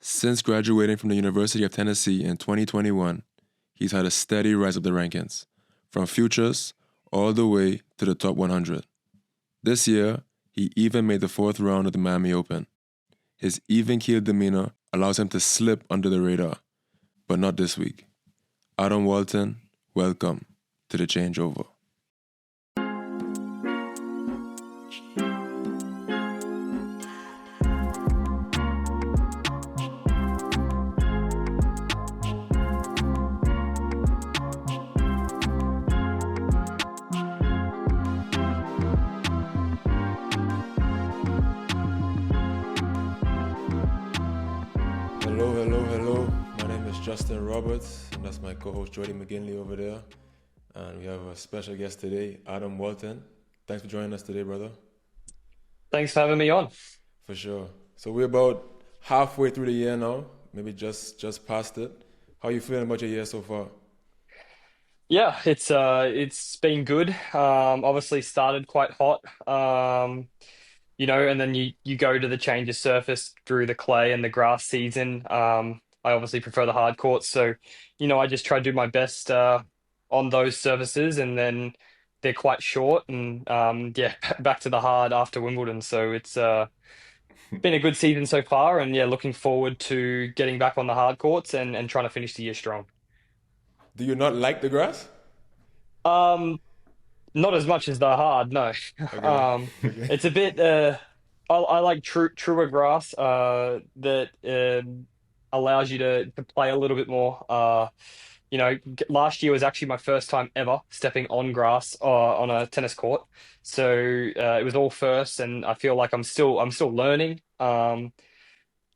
Since graduating from the University of Tennessee in 2021, he's had a steady rise up the rankings, from futures all the way to the top 100. This year, he even made the fourth round of the Miami Open. His even-keeled demeanor allows him to slip under the radar, but not this week. Adam Walton, welcome to the Changeover. Hello. My name is Justin Roberts, and that's my co-host Jody McGinley over there. And we have a special guest today, Adam Walton. Thanks for joining us today, brother. Thanks for having me on. For sure. So we're about halfway through the year now, maybe just past it. How are you feeling about your year so far? Yeah, it's been good. Obviously started quite hot. And then you go to the change of surface through the clay and the grass season. I obviously prefer the hard courts, so I just try to do my best on those surfaces, and then they're quite short, and back to the hard after Wimbledon. So it's been a good season so far, and yeah, looking forward to getting back on the hard courts and trying to finish the year strong. Do you not like the grass? Um, Not as much as the hard, no. Okay. It's a bit. I like truer grass that allows you to play a little bit more. Last year was actually my first time ever stepping on grass on a tennis court, so it was all first, and I feel like I'm still learning.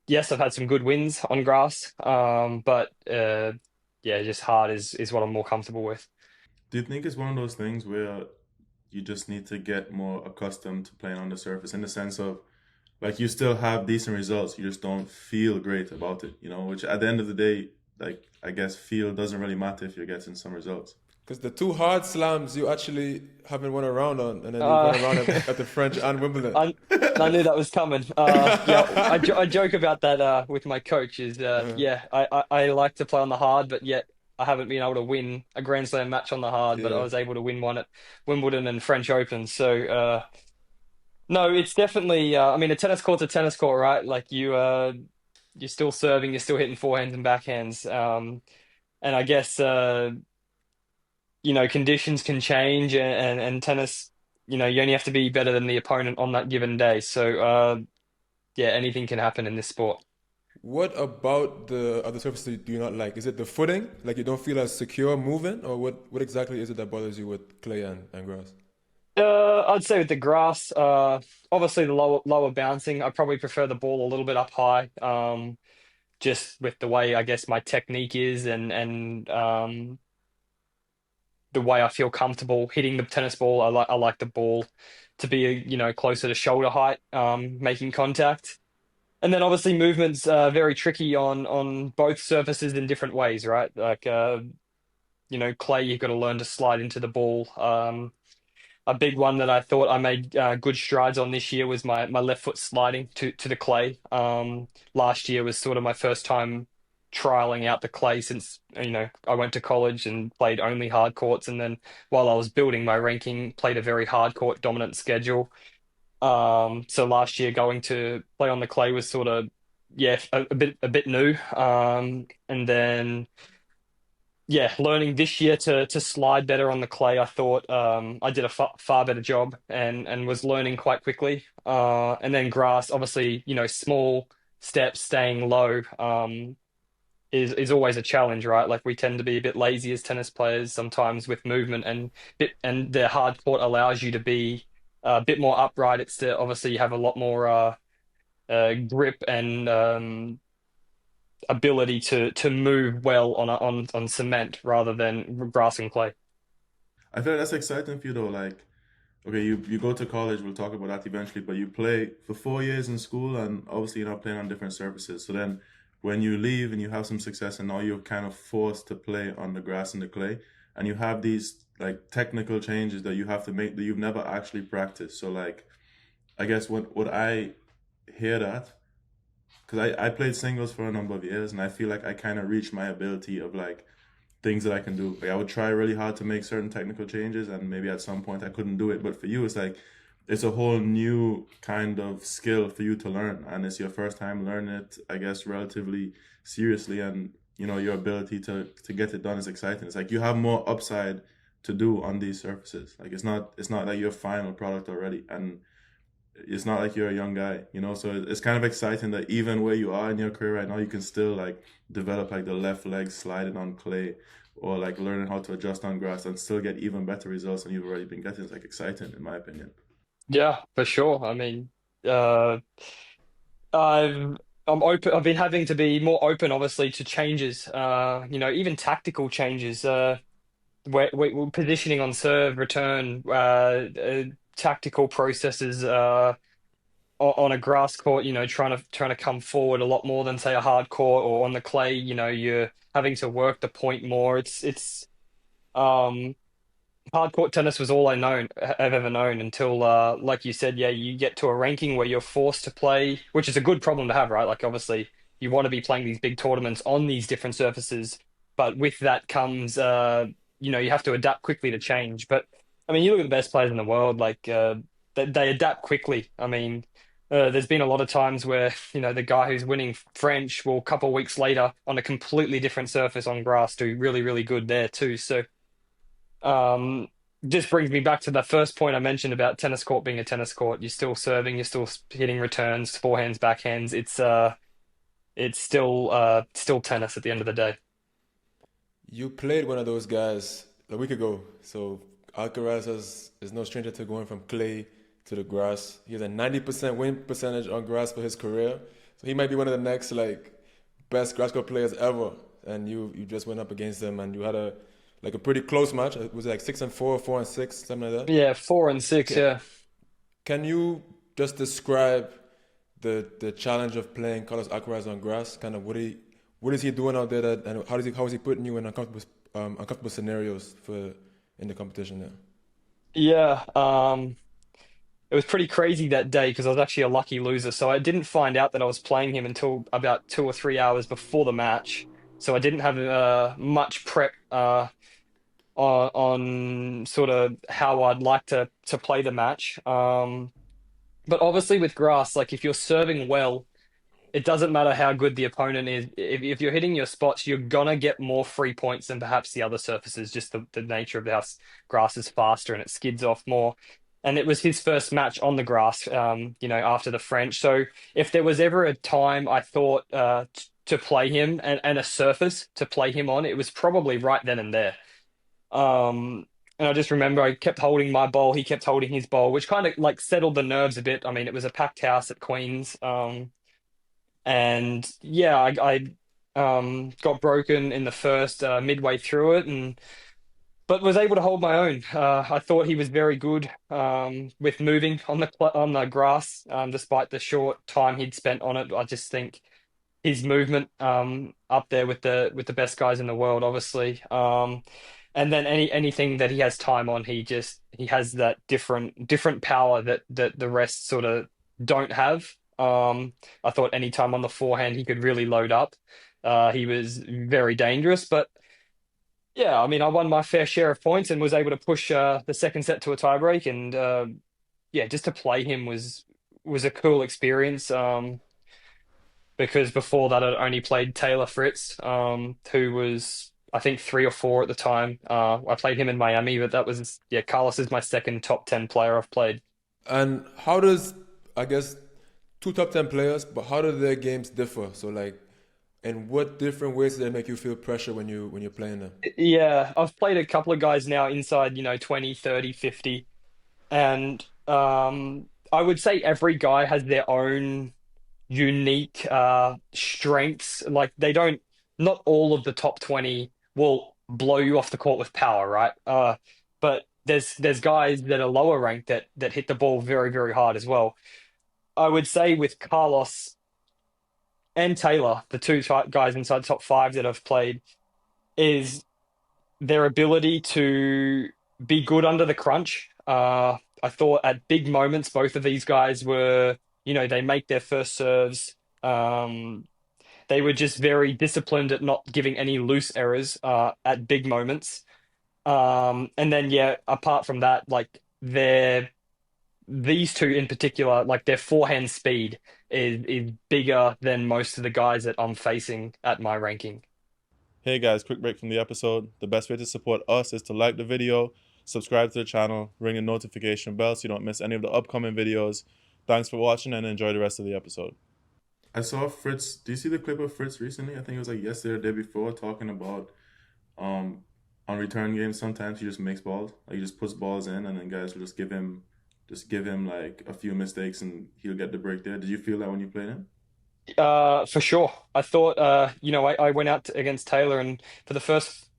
Yes, I've had some good wins on grass, but yeah, just hard is what I'm more comfortable with. Do you think it's one of those things where you just need to get more accustomed to playing on the surface in the sense of like you still have decent results, you just don't feel great about it, which at the end of the day, like I guess feel doesn't really matter if you're getting some results. Because the two hard slams you actually haven't won a round on, and then you Uh, won a round at the French and Wimbledon. I knew that was coming. Yeah, I joke about that with my coach. Uh, I like to play on the hard, but yet I haven't been able to win a Grand Slam match on the hard. But I yeah. was able to win one at Wimbledon and French Open. So no, it's definitely. I mean, a tennis court's a tennis court, right? Like you're still serving, you're still hitting forehands and backhands. And I guess conditions can change, and tennis. You only have to be better than the opponent on that given day. So yeah, anything can happen in this sport. What about the other surfaces do you not like? Is it the footing? Like you don't feel as secure moving? Or what exactly is it that bothers you with clay and grass? I'd say with the grass, obviously the lower bouncing. I probably prefer the ball a little bit up high. Just with the way I guess my technique is, and the way I feel comfortable hitting the tennis ball. I like the ball to be closer to shoulder height, making contact. And then obviously movements very tricky on both surfaces in different ways, right? Like clay, you've got to learn to slide into the ball. A big one that I thought I made good strides on this year was my left foot sliding to the clay. Last year was sort of my first time trialing out the clay since I went to college and played only hard courts, and then while I was building my ranking, played a very hard court dominant schedule. So last year going to play on the clay was sort of yeah a bit new. And then yeah, learning this year to slide better on the clay. I thought I did a far better job and was learning quite quickly. And then grass, obviously, small steps, staying low, is always a challenge, right? Like we tend to be a bit lazy as tennis players sometimes with movement, and the hard court allows you to be a bit more upright. It's to obviously you have a lot more grip and ability to move well on cement rather than grass and clay. I feel like that's exciting for you though. Like, okay, you go to college, we'll talk about that eventually, but you play for 4 years in school and obviously you're not playing on different surfaces. So then when you leave and you have some success and now you're kind of forced to play on the grass and the clay, and you have these like technical changes that you have to make that you've never actually practiced. So like I guess what I hear that because I played singles for a number of years, and I feel like I kind of reached my ability of like things that I can do. Like I would try really hard to make certain technical changes, and maybe at some point I couldn't do it. But for you, it's like it's a whole new kind of skill for you to learn, and it's your first time learning it, I guess, relatively seriously. And you know your ability to get it done is exciting. It's like you have more upside to do on these surfaces. Like it's not like your final product already, and it's not like you're a young guy, you know. So it's kind of exciting that even where you are in your career right now, you can still like develop like the left leg sliding on clay, or like learning how to adjust on grass and still get even better results than you've already been getting. It's like exciting in my opinion. Yeah, for sure. I mean, uh, I've I'm open. I've been having to be more open, obviously, to changes. Even tactical changes. We're positioning on serve, return, tactical processes. On a grass court, trying to come forward a lot more than say a hard court or on the clay. You're having to work the point more. It's um hard court tennis was all I've ever known until like you said, yeah, you get to a ranking where you're forced to play, which is a good problem to have, right? Like obviously you want to be playing these big tournaments on these different surfaces, but with that comes you have to adapt quickly to change. But I mean, you look at the best players in the world, like they adapt quickly. I mean, there's been a lot of times where the guy who's winning French will a couple of weeks later on a completely different surface on grass do really, really good there too. So um, just brings me back to the first point I mentioned about tennis court being a tennis court. You're still serving, you're still hitting returns, forehands, backhands. It's still tennis at the end of the day. You played one of those guys a week ago. So Alcaraz is no stranger to going from clay to the grass. He has a 90% win percentage on grass for his career. So he might be one of the next like best grass court players ever. And you just went up against him and you had a pretty close match. It was like 6-4, 4-6, something like that. Yeah, 4 and 6. Can, Yeah. can you just describe the challenge of playing Carlos Alcaraz on grass? Kind of what is he doing out there that, and how is he putting you in uncomfortable scenarios for in the competition there? Yeah. It was pretty crazy that day because I was actually a lucky loser. So I didn't find out that I was playing him until about 2 or 3 hours before the match. So I didn't have much prep on sort of how I'd like to play the match. But obviously with grass, like if you're serving well, it doesn't matter how good the opponent is. If you're hitting your spots, you're gonna get more free points than perhaps the other surfaces. Just the nature of the house, grass is faster and it skids off more. And it was his first match on the grass, after the French. So if there was ever a time I thought to play him and a surface to play him on, it was probably right then and there. And I just remember I kept holding my bowl, he kept holding his bowl, which kind of like settled the nerves a bit. I mean, it was a packed house at Queen's. And yeah, I got broken in the first midway through it, and but was able to hold my own. I thought he was very good with moving on on the grass, despite the short time he'd spent on it. I just think his movement up there with the best guys in the world, obviously. And then anything that he has time on, he has that different power that the rest sort of don't have. I thought any time on the forehand he could really load up. He was very dangerous, but yeah, I mean, I won my fair share of points and was able to push the second set to a tiebreak, and yeah, just to play him was a cool experience. Because before that I'd only played Taylor Fritz, who was I think 3 or 4 at the time. I played him in Miami, but that was yeah, Carlos is my second top 10 player I've played. And how does I guess two top 10 players, but how do their games differ? So like, in what different ways do they make you feel pressure when you're playing them? Yeah, I've played a couple of guys now inside, 20, 30, 50, and I would say every guy has their own unique strengths. Like they don't, not all of the top 20 will blow you off the court with power, right? But there's guys that are lower ranked that hit the ball very, very hard as well. I would say with Carlos and Taylor, the two guys inside the top five that I've played, is their ability to be good under the crunch. I thought at big moments, both of these guys were, they make their first serves. They were just very disciplined at not giving any loose errors at big moments. And then yeah, apart from that, like these two in particular, like their forehand speed is bigger than most of the guys that I'm facing at my ranking. Hey guys, quick break from the episode. The best way to support us is to like the video, subscribe to the channel, ring the notification bell so you don't miss any of the upcoming videos. Thanks for watching and enjoy the rest of the episode. I saw Fritz. Do you see the clip of Fritz recently? I think it was like yesterday or the day before, talking about um on return games sometimes he just makes balls. Like he just puts balls in and then guys will just give him like a few mistakes and he'll get the break there. Did you feel that when you played him? For sure. I thought, I went out against Taylor, and for the first,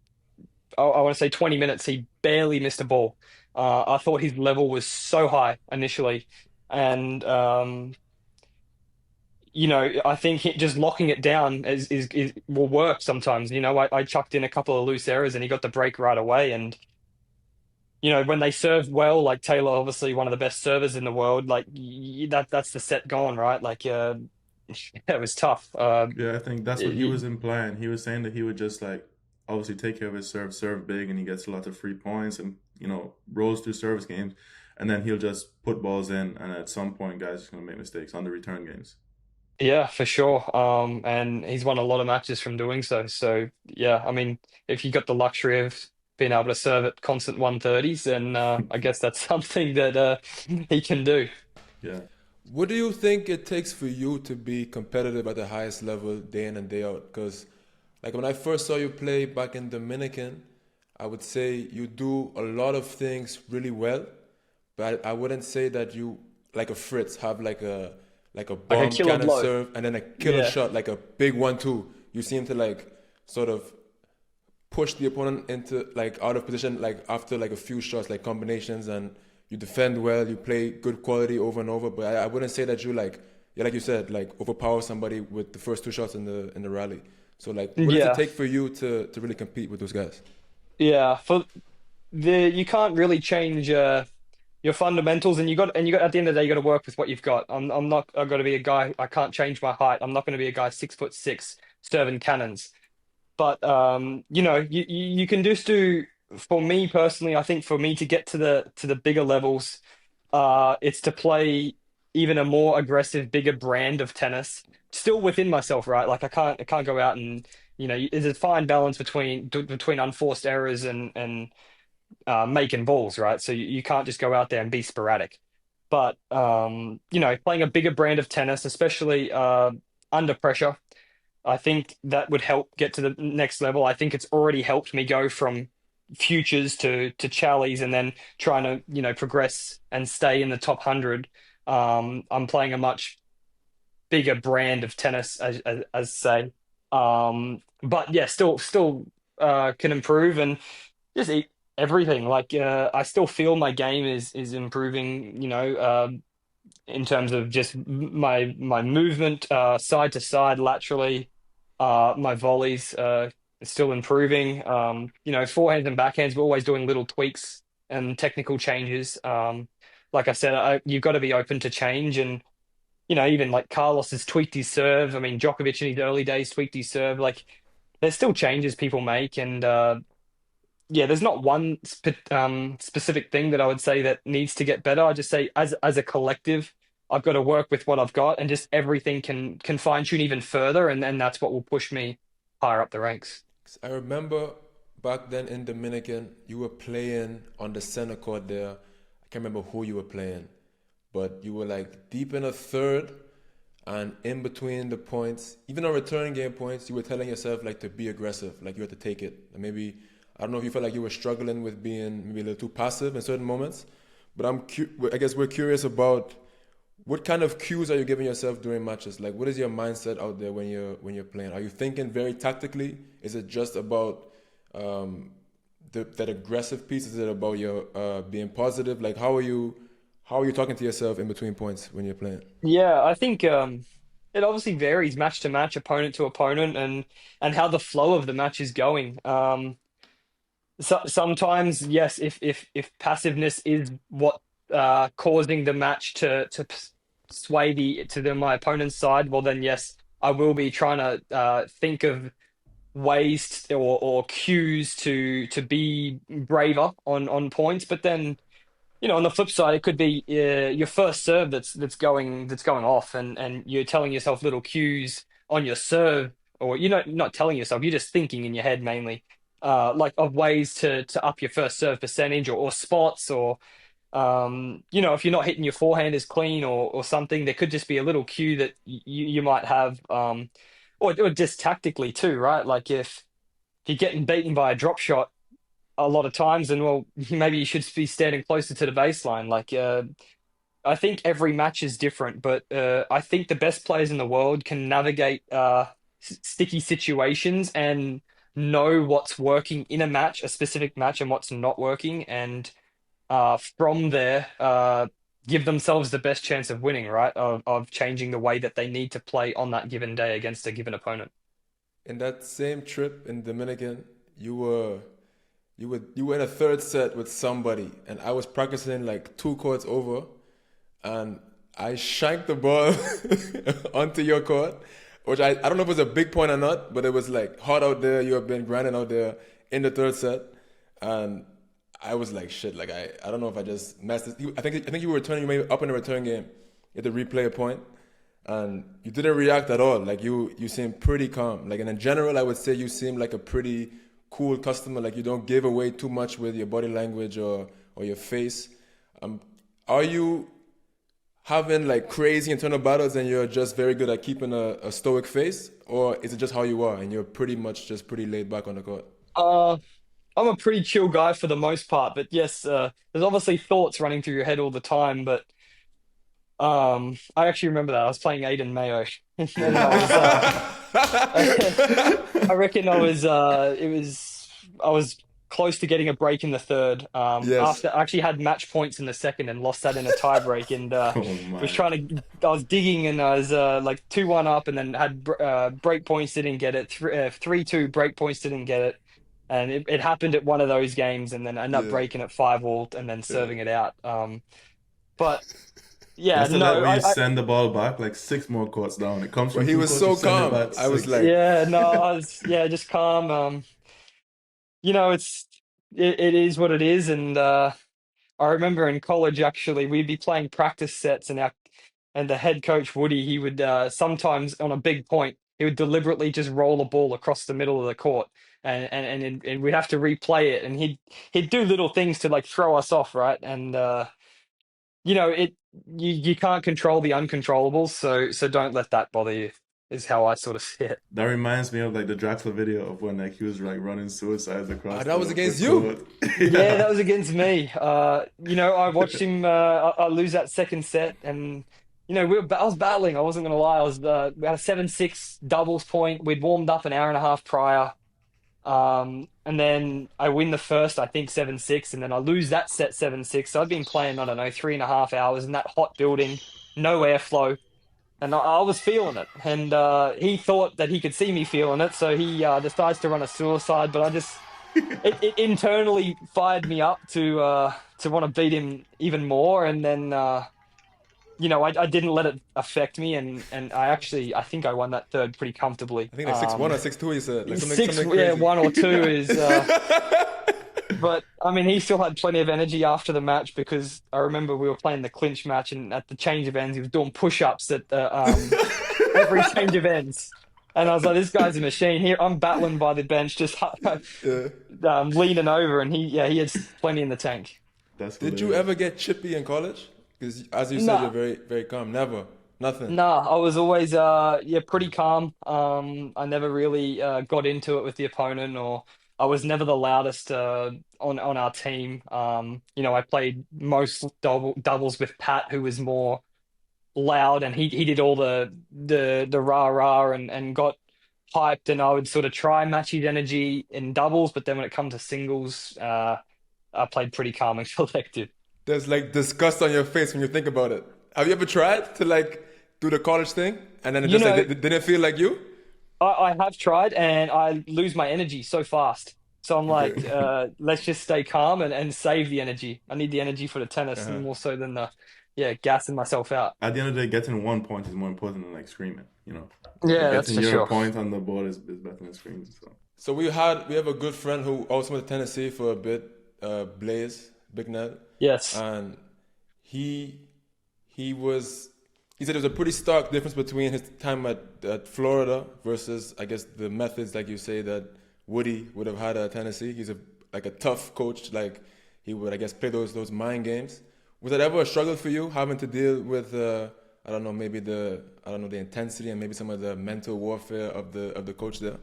I want to say 20 minutes, he barely missed a ball. I thought his level was so high initially, and I think just locking it down is will work sometimes. I chucked in a couple of loose errors, and he got the break right away. And when they serve well, like Taylor, obviously one of the best servers in the world, like that's the set gone, right? Like, it was tough. Yeah, I think that's what he was implying. He was saying that he would just like obviously take care of his serve big, and he gets a lot of free points and rolls through service games, and then he'll just put balls in, and at some point, guys are gonna make mistakes on the return games. Yeah, for sure. And he's won a lot of matches from doing so. So yeah, I mean, if you got the luxury of being able to serve at constant 130s, then I guess that's something that he can do. Yeah. What do you think it takes for you to be competitive at the highest level day in and day out? Because, like, when I first saw you play back in Dominican, I would say you do a lot of things really well, but I wouldn't say that you, like a Fritz, have like a Like a bomb killer cannon blow. serve and then a killer Yeah. shot, like a big 1-2. You seem to like sort of push the opponent into like out of position like after like a few shots, like combinations, and you defend well, you play good quality over and over. But I wouldn't say that you like, yeah, like you said, like overpower somebody with the first two shots in the rally. So like, what does it Yeah. take for you to really compete with those guys? Yeah. You can't really change your fundamentals, and you got at the end of the day, you got to work with what you've got. I'm not. I've got to be a guy. I can't change my height. I'm not going to be a guy 6'6" serving cannons. But you can just do. For me personally, I think for me to get to the bigger levels, it's to play even a more aggressive, bigger brand of tennis, still within myself, right? Like I can't go out and there's a fine balance between unforced errors and making balls, right? So you can't just go out there and be sporadic. But playing a bigger brand of tennis, especially under pressure, I think that would help get to the next level. I think it's already helped me go from futures to Challies, and then trying to progress and stay in the top 100. I'm playing a much bigger brand of tennis, as say. But yeah, still can improve, and just eat everything. Like I still feel my game is improving. In terms of just my movement, side to side, laterally, my volleys still improving. Forehands and backhands, we're always doing little tweaks and technical changes. Like I said, you've got to be open to change, and even like Carlos has tweaked his serve. I mean, Djokovic in his early days tweaked his serve. Like there's still changes people make, and yeah, there's not one specific thing that I would say that needs to get better. I just say as a collective, I've got to work with what I've got, and just everything can fine tune even further, and that's what will push me higher up the ranks. I remember back then in Dominican, you were playing on the center court there. I can't remember who you were playing, but you were like deep in a third and in between the points, even on return game points, you were telling yourself like to be aggressive, like you had to take it. And maybe, I don't know if you felt like you were struggling with being maybe a little too passive in certain moments, but I guess we're curious about what kind of cues are you giving yourself during matches? Like, what is your mindset out there when you're playing? Are you thinking very tactically? Is it just about that aggressive piece? Is it about your being positive? Like, how are you talking to yourself in between points when you're playing? Yeah, I think it obviously varies match to match, opponent to opponent, and how the flow of the match is going. Sometimes, yes, if passiveness is what causing the match sway my opponent's side, well then yes, I will be trying to think of ways or cues to be braver on points. But then, on the flip side, it could be your first serve that's going off, and you're telling yourself little cues on your serve, or not telling yourself, you're just thinking in your head mainly, like of ways to up your first serve percentage or spots, or if you're not hitting your forehand as clean or something, there could just be a little cue that you might have, or just tactically too, right? Like if you're getting beaten by a drop shot a lot of times, then well, maybe you should be standing closer to the baseline. Like I think every match is different, but I think the best players in the world can navigate sticky situations and know what's working in a specific match, and what's not working, and from there, give themselves the best chance of winning, right? Of changing the way that they need to play on that given day against a given opponent. In that same trip in Dominican, you were in a third set with somebody, and I was practicing like 2 courts over, and I shanked the ball onto your court, which I don't know if it was a big point or not, but it was like hot out there. You have been grinding out there in the third set, and I was like, shit, like I don't know if I just messed this. I think you were returning, you may be up in the return game. You had to replay a point, and you didn't react at all. Like you seemed pretty calm. Like, and in general, I would say you seem like a pretty cool customer. Like you don't give away too much with your body language or your face. Are you having like crazy internal battles and you're just very good at keeping a stoic face, or is it just how you are and you're pretty much just pretty laid back on the court? I'm a pretty chill guy for the most part, but yes, there's obviously thoughts running through your head all the time. But I actually remember that I was playing Aiden Mayo, and I reckon I was close to getting a break in the third. Yes. After I actually had match points in the second and lost that in a tie break, and I was digging, and I was like 2-1 up, and then had break points, didn't get it. 3-2 break points, didn't get it. And it happened at one of those games, and then I ended up breaking it 5-all and then serving it out. But yeah, That's no, where you send the ball back like 6 more courts down. It comes from He was so calm. I was like, I was just calm. It is what it is, and I remember in college actually we'd be playing practice sets, and the head coach Woody, he would sometimes on a big point he would deliberately just roll a ball across the middle of the court, and we'd have to replay it, and he'd do little things to like throw us off, right? And you can't control the uncontrollables, so don't let that bother you, is how I sort of see it. That reminds me of like the Draxler video of when like he was like running suicides across. That was against you. Yeah, that was against me. I watched him. I lose that second set, and I was battling. I wasn't gonna lie. We had a 7-6 doubles point. We'd warmed up an hour and a half prior, and then I win the first, I think 7-6, and then I lose that set 7-6. So I'd been playing, I don't know, 3.5 hours in that hot building, no airflow. And I was feeling it, and he thought that he could see me feeling it, so he decides to run a suicide. But it internally fired me up to want to beat him even more, and then I didn't let it affect me, and I think I won that third pretty comfortably. I think like 6-1 or 6-2, you said. Like something crazy. Yeah, 1 or 2 is. But I mean, he still had plenty of energy after the match, because I remember we were playing the clinch match, and at the change of ends, he was doing push-ups at every change of ends. And I was like, this guy's a machine. Here, I'm battling by the bench, just leaning over, and he had plenty in the tank. Did you ever get chippy in college? Because as you said, you're very, very calm. Never. Nothing. Nah, I was always pretty calm. I never really got into it with the opponent, or I was never the loudest on our team. I played most doubles with Pat, who was more loud, and he did all the rah-rah and got hyped, and I would sort of try and match his energy in doubles, but then when it comes to singles, I played pretty calm and collected. There's like disgust on your face when you think about it. Have you ever tried to like do the college thing, and then didn't it feel like you? I have tried, and I lose my energy so fast. So I'm like, let's just stay calm and save the energy. I need the energy for the tennis more so than gassing myself out. At the end of the day, getting 1 point is more important than like screaming. Yeah, that's Getting for your sure. point on the board is better than screaming. So So we have a good friend who also went to Tennessee for a bit, Blaze, Big Ned, Yes. and he he said there was a pretty stark difference between his time at Florida versus, I guess, the methods, like you say, that Woody would have had at Tennessee. He's like a tough coach, like he would, I guess, play those mind games. Was that ever a struggle for you, having to deal with I don't know, maybe the intensity and maybe some of the mental warfare of the coach there?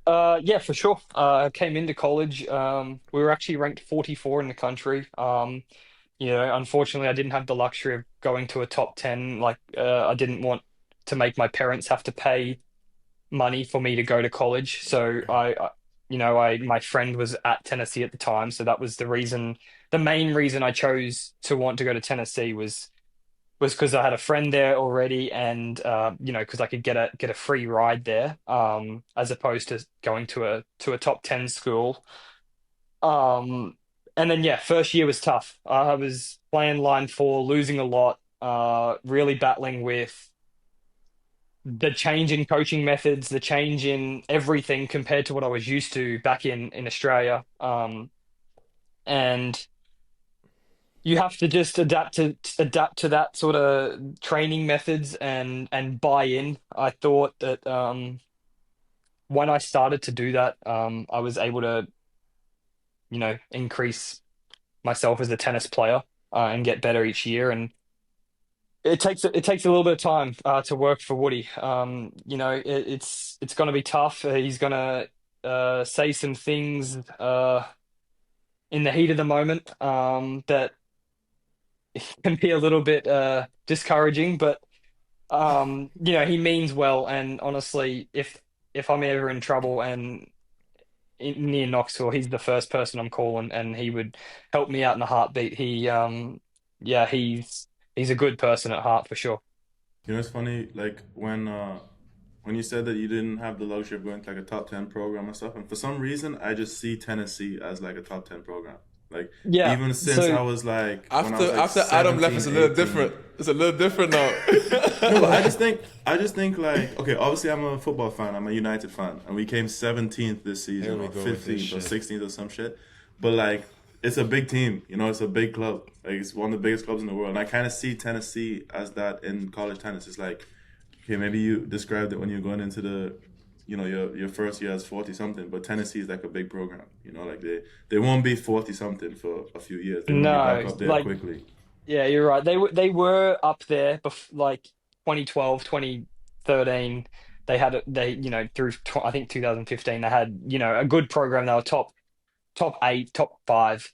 Yeah, for sure. I came into college. We were actually ranked 44 in the country. Unfortunately, I didn't have the luxury of going to a top 10. Like, I didn't want to make my parents have to pay money for me to go to college. So my friend was at Tennessee at the time, so that was the main reason I chose to want to go to Tennessee was because I had a friend there already, and because I could get a free ride there, as opposed to going to a top 10 school. And then yeah, first year was tough. I was playing line four, losing a lot, really battling with the change in coaching methods, the change in everything compared to what I was used to back in Australia. And you have to just adapt to that sort of training methods and buy in. I thought that when I started to do that, I was able to, increase myself as a tennis player, and get better each year. And it takes a little bit of time to work for Woody. It's going to be tough. He's going to say some things in the heat of the moment that can be a little bit discouraging, but he means well. And honestly, if I'm ever in trouble and near Knoxville, he's the first person I'm calling, and he would help me out in a heartbeat. Yeah, he's a good person at heart for sure. it's funny, like when you said that you didn't have the luxury of going to like a top 10 program and stuff, and for some reason I just see Tennessee as like a top 10 program. Like Yeah. even since So I was like when I was After like Adam left, 17, it's a little 18. different. It's a little different now. No, but I just think like, okay, obviously I'm a football fan, I'm a United fan, and we came 17th this Here season we or go with this 15th or shit. 16th or some shit. But like it's a big team, it's a big club. Like it's one of the biggest clubs in the world. And I kind of see Tennessee as that in college tennis. It's like, okay, maybe you described it when you're going into the your first year as 40 something, but Tennessee is like a big program. Like they won't be 40 something for a few years. They're gonna be back no, up there like quickly. yeah, you're right. They were up there like 2012, 2013. They had through I think 2015 they had a good program. They were top eight, top five.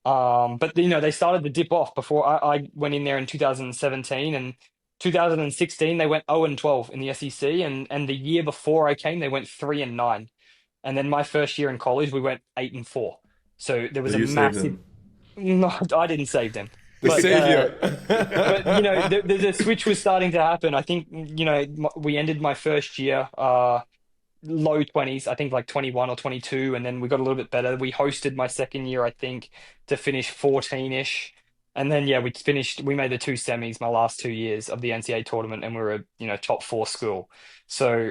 But they started to dip off before I went in there in 2017, and 2016 they went 0 and 12 in the SEC, and the year before I came they went 3 and 9, and then my first year in college we went 8 and 4. So there So was a you saved massive. them. No, I didn't save them, The but savior. the switch was starting to happen. I think we ended my first year low 20s, I think like 21 or 22, and then we got a little bit better. We hosted my second year, I think, to finish 14-ish. And then yeah, we made the two semis my last 2 years of the NCAA tournament, and we were a top four school. So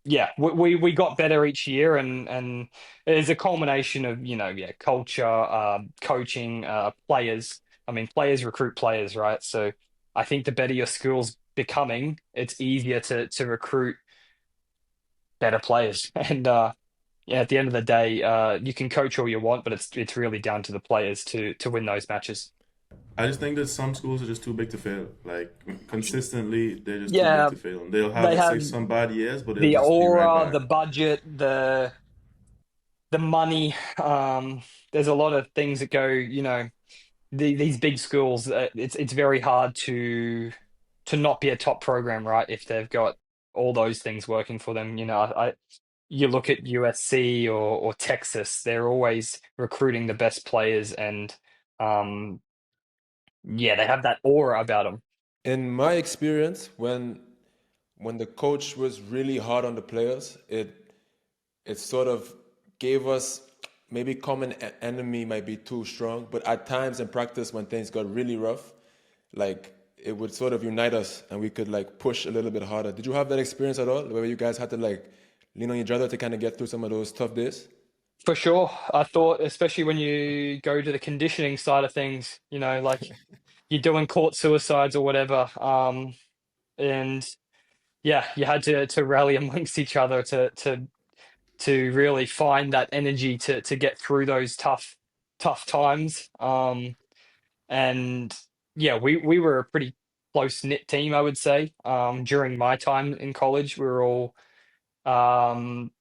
yeah, we got better each year, and it's a culmination of culture, coaching, players. I mean, players recruit players, right? So I think the better your school's becoming, it's easier to recruit better players. And yeah, at the end of the day, you can coach all you want, but it's really down to the players to win those matches. I just think that some schools are just too big to fail. Like consistently, they're just too big Yeah, to fail, and they'll have they have some bad years, but they'll the just be right aura, back. the budget, the money. There's a lot of things that go, these big schools. It's very hard to not be a top program, right? If they've got all those things working for them. You look at USC or Texas, they're always recruiting the best players, and um, yeah, they have that aura about them. In my experience, when the coach was really hard on the players, it sort of gave us maybe common enemy might be too strong, but at times in practice when things got really rough, like it would sort of unite us and we could like push a little bit harder. Did you have that experience at all, where you guys had to like lean on each other to kind of get through some of those tough days? For sure. I thought, especially when you go to the conditioning side of things, like you're doing court suicides or whatever. And yeah, you had to rally amongst each other to really find that energy to get through those tough times. And yeah, we were a pretty close knit team, I would say. During my time in college, we were all um,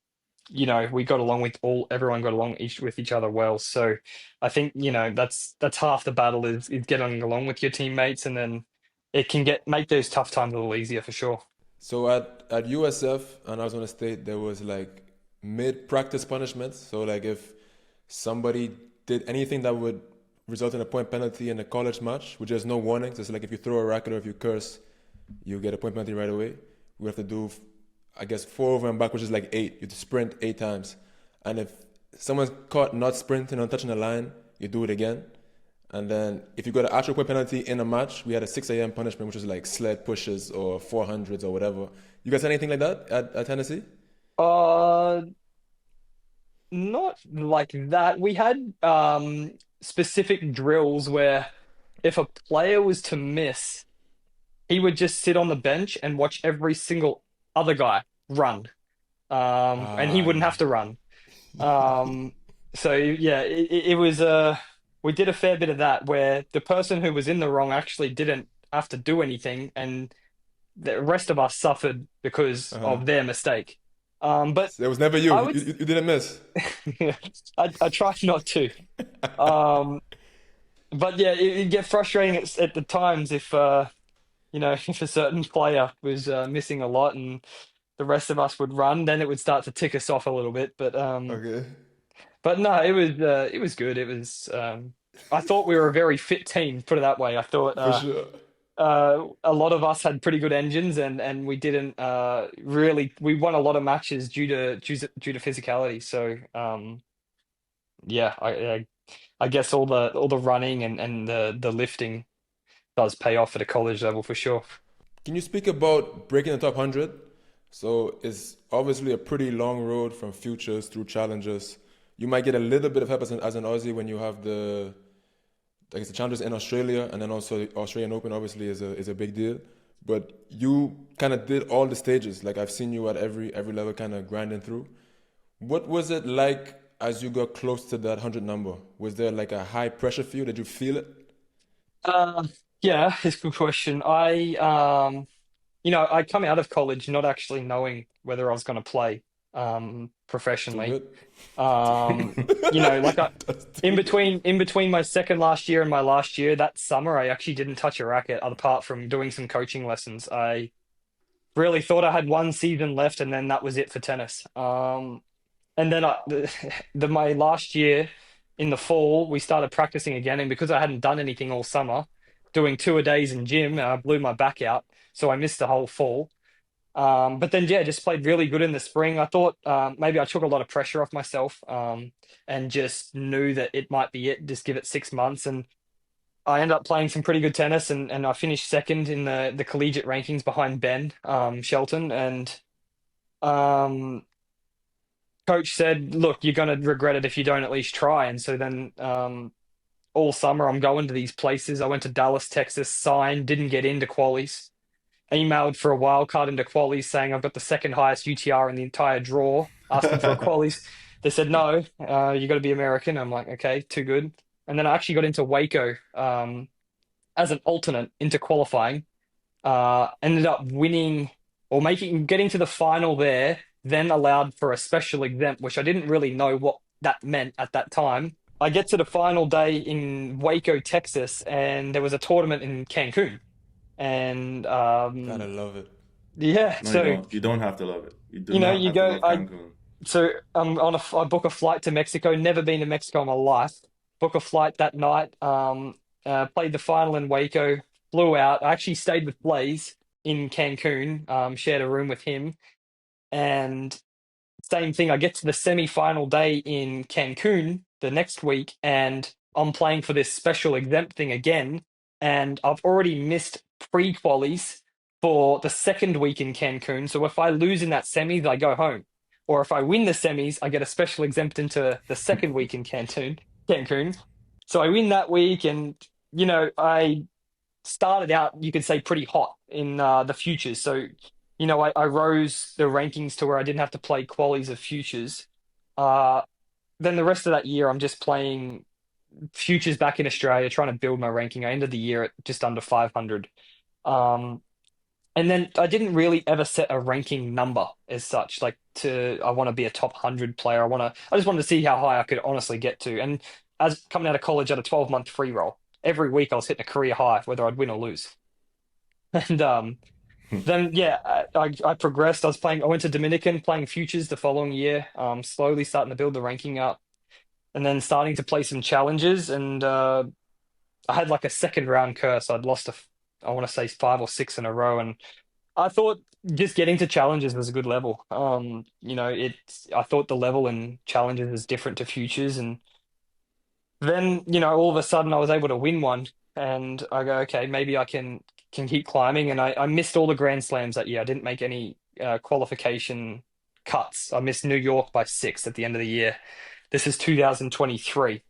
we got along with everyone got along with each other well. So I think, that's half the battle is getting along with your teammates, and then it can make those tough times a little easier for sure. So at USF and Arizona State, there was like mid-practice punishments. So like if somebody did anything that would result in a point penalty in a college match, with just no warning, just like if you throw a racket or if you curse, you get a point penalty right away. We have to do, I guess, 4 over and back, which is like 8. You have to sprint 8 times. And if someone's caught not sprinting or touching the line, you do it again. And then if you got an actual point penalty in a match, we had a 6 a.m. punishment, which was like sled pushes or 400s or whatever. You guys had anything like that at Tennessee? Uh, Not like that. We had specific drills where if a player was to miss, he would just sit on the bench and watch every single other guy run. And he Ah, wouldn't have to run. Um, so yeah, it was we did a fair bit of that where the person who was in the wrong actually didn't have to do anything, and the rest of us suffered because uh-huh. of their mistake. But So it was never you. I You, would, you, you didn't miss. I tried not to. Um, but yeah, it'd get frustrating at the times if if a certain player was missing a lot and the rest of us would run, then it would start to tick us off a little bit. Okay, But no, it was good. I thought we were a very fit team, put it that way. I thought for sure. a lot of us had pretty good engines, and we didn't really we won a lot of matches due to physicality. So yeah, I guess all the running and the lifting does pay off at a college level for sure. Can you speak about breaking the top 100? So it's obviously a pretty long road from futures through challengers. You might get a little bit of help as an Aussie when you have I guess the challengers in Australia, and then also the Australian Open obviously is a big deal. But you kind of did all the stages. Like I've seen you at every level kind of grinding through. What was it like as you got close to that 100 number? Was there like a high pressure for you? Did you feel it? Uh, yeah, it's a good question. I come out of college not actually knowing whether I was going to play Too professionally. good? Like That's in too good. between my second last year and my last year, that summer, I actually didn't touch a racket apart from doing some coaching lessons. I really thought I had one season left, and then that was it for tennis. And then my last year in the fall, we started practicing again, and because I hadn't done anything all summer, doing 2-a-days in gym, I blew my back out, so I missed the whole fall. But then, yeah, just played really good in the spring. I thought maybe I took a lot of pressure off myself, and just knew that it might be it. Just give it 6 months, and I ended up playing some pretty good tennis, and I finished second in the collegiate rankings behind Ben Shelton. And um, coach said, "Look, you're going to regret it if you don't at least try." And so then all summer, I'm going to these places. I went to Dallas, Texas, signed, didn't get into qualies, emailed for a wild card into qualies saying I've got the second highest UTR in the entire draw, asking for a qualies. They said, no, you got to be American. I'm like, okay, too good. And then I actually got into Waco as an alternate into qualifying. Ended up winning or getting to the final there, then allowed for a special exempt, which I didn't really know what that meant at that time. I get to the final day in Waco, Texas, and there was a tournament in Cancun. And Gotta love it. yeah, No, you so don't. You don't have to love it. You do not you have to go. love I Cancun. so I'm I book a flight to Mexico. Never been to Mexico in my life. Book a flight that night. Played the final in Waco. Flew out. I actually stayed with Blaze in Cancun. Shared a room with him, and same thing. I get to the semi-final day in Cancun the next week, and I'm playing for this special exempt thing again, and I've already missed pre-qualies for the second week in Cancun. So if I lose in that semis, I go home. Or if I win the semis, I get a special exempt into the second week in Cancun. So I win that week, and I started out, you could say, pretty hot in the futures. So, I rose the rankings to where I didn't have to play qualies of futures. Uh, then the rest of that year, I'm just playing futures back in Australia, trying to build my ranking. I ended the year at just under 500. Um, and then I didn't really ever set a ranking number as such, like I want to be a top 100 player. I just wanted to see how high I could honestly get to. And as coming out of college at a 12-month free roll, every week I was hitting a career high, whether I'd win or lose. And then I progressed. I went to Dominican playing futures the following year, slowly starting to build the ranking up, and then starting to play some challenges. And I had like a second round curse. I'd lost I want to say 5 or 6 in a row, and I thought just getting to challenges was a good level. I thought the level in challenges was different to futures, and then all of a sudden I was able to win one, and I go, okay, maybe I can keep climbing. And I missed all the Grand Slams that year. I didn't make any qualification cuts. I missed New York by 6 at the end of the year. This is 2023.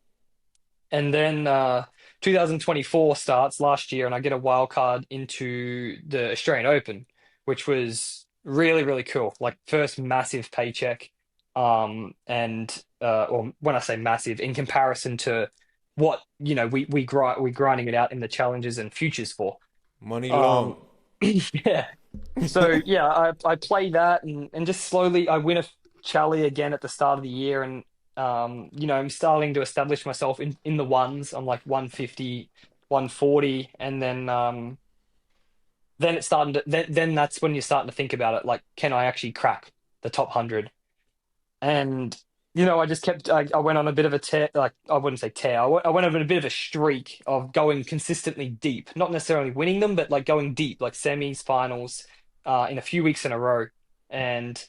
And then 2024 starts last year, and I get a wild card into the Australian Open, which was really, really cool. Like, first massive paycheck. Or when I say massive, in comparison to what we grinding it out in the challenges and futures for. Money long. Yeah. So yeah, I play that, and just slowly I win a Chally again at the start of the year, and I'm starting to establish myself in the ones. I'm like 150, 140, and then it's starting to then that's when you're starting to think about it, like, can I actually crack the top 100? And I just I went on a bit of a tear. Like, I wouldn't say tear. I went on a bit of a streak of going consistently deep, not necessarily winning them, but like going deep, like semis, finals, in a few weeks in a row. And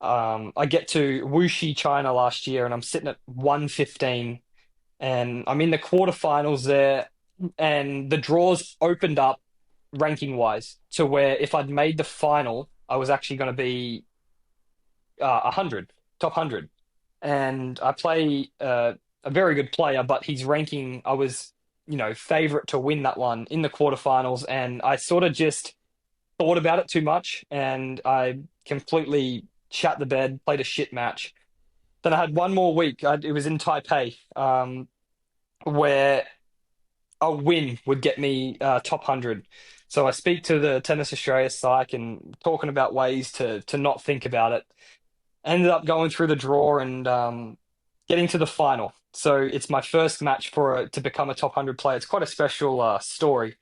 I get to Wuxi, China last year, and I'm sitting at 115, and I'm in the quarterfinals there, and the draws opened up ranking wise to where if I'd made the final, I was actually going to be 100, top 100. And I play a very good player, but his ranking, I was, favorite to win that one in the quarterfinals. And I sort of just thought about it too much, and I completely shat the bed, played a shit match. Then I had one more week. It was in Taipei, where a win would get me top 100. So I speak to the Tennis Australia psych and talking about ways to not think about it. Ended up going through the draw and getting to the final. So it's my first match to become a top 100 player. It's quite a special story,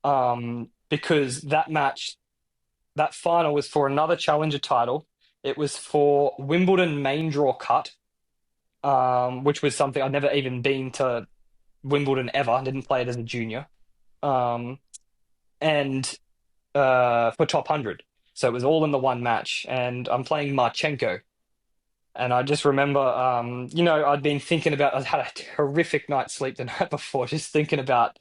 because that final was for another challenger title. It was for Wimbledon main draw cut, which was something I'd never even been to Wimbledon ever. I didn't play it as a junior. And for top 100. So it was all in the one match, and I'm playing Marchenko. And I just remember, I'd been thinking about, I had a horrific night's sleep the night before, just thinking about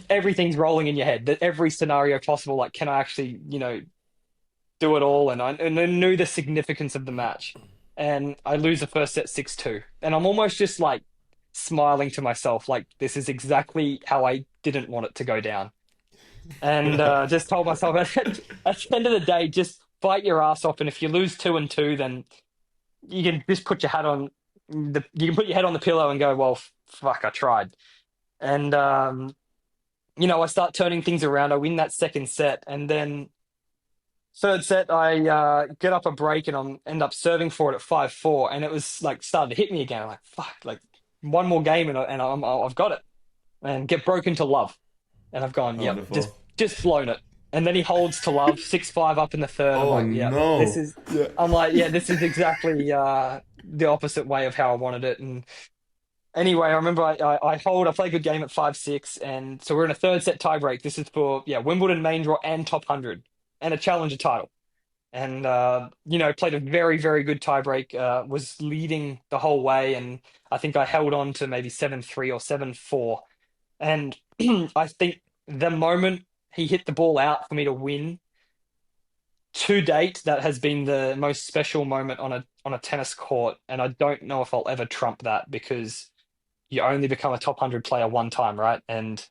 everything's rolling in your head, that every scenario possible, like, can I actually, do it all? And I knew the significance of the match. And I lose the first set 6-2. And I'm almost just like smiling to myself, like, this is exactly how I didn't want it to go down. And just told myself at the end of the day, just fight your ass off. And if you lose 2-2, then you can just put your head on the pillow and go, well, fuck, I tried. And I start turning things around. I win that second set, and then third set, I get up a break and I end up serving for it at 5-4, and it was like started to hit me again. I'm like, fuck, like one more game and I've got it, and get broken to love. And I've gone, yeah, just flown it. And then he holds to love 6-5 up in the third. Oh, I'm like, yeah, no. I'm like, yeah, this is exactly the opposite way of how I wanted it. And anyway, I remember I play a good game at 5-6, and so we're in a third set tiebreak. This is for Wimbledon main draw and top 100 and a challenger title. and played a very, very good tiebreak. Was leading the whole way, and I think I held on to maybe 7-3 or 7-4. And I think the moment he hit the ball out for me to win, to date, that has been the most special moment on a tennis court, and I don't know if I'll ever trump that because you only become a top 100 player one time, right? And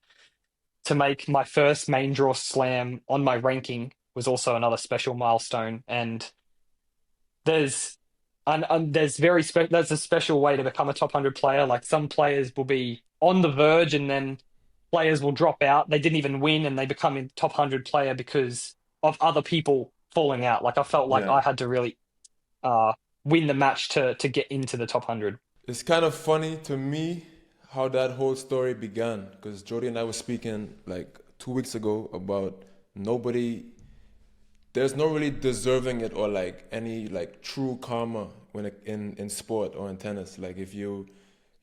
to make my first main draw slam on my ranking was also another special milestone. And there's there's that's a special way to become a top 100 player. Like some players will be on the verge and then players will drop out. They didn't even win and they become a top 100 player because of other people falling out. Like I felt like Yeah. I had to really win the match to get into the top 100. It's kind of funny to me how that whole story began, because Jody and I were speaking like 2 weeks ago about there's no really deserving it or like any like true karma when in sport or in tennis. Like if you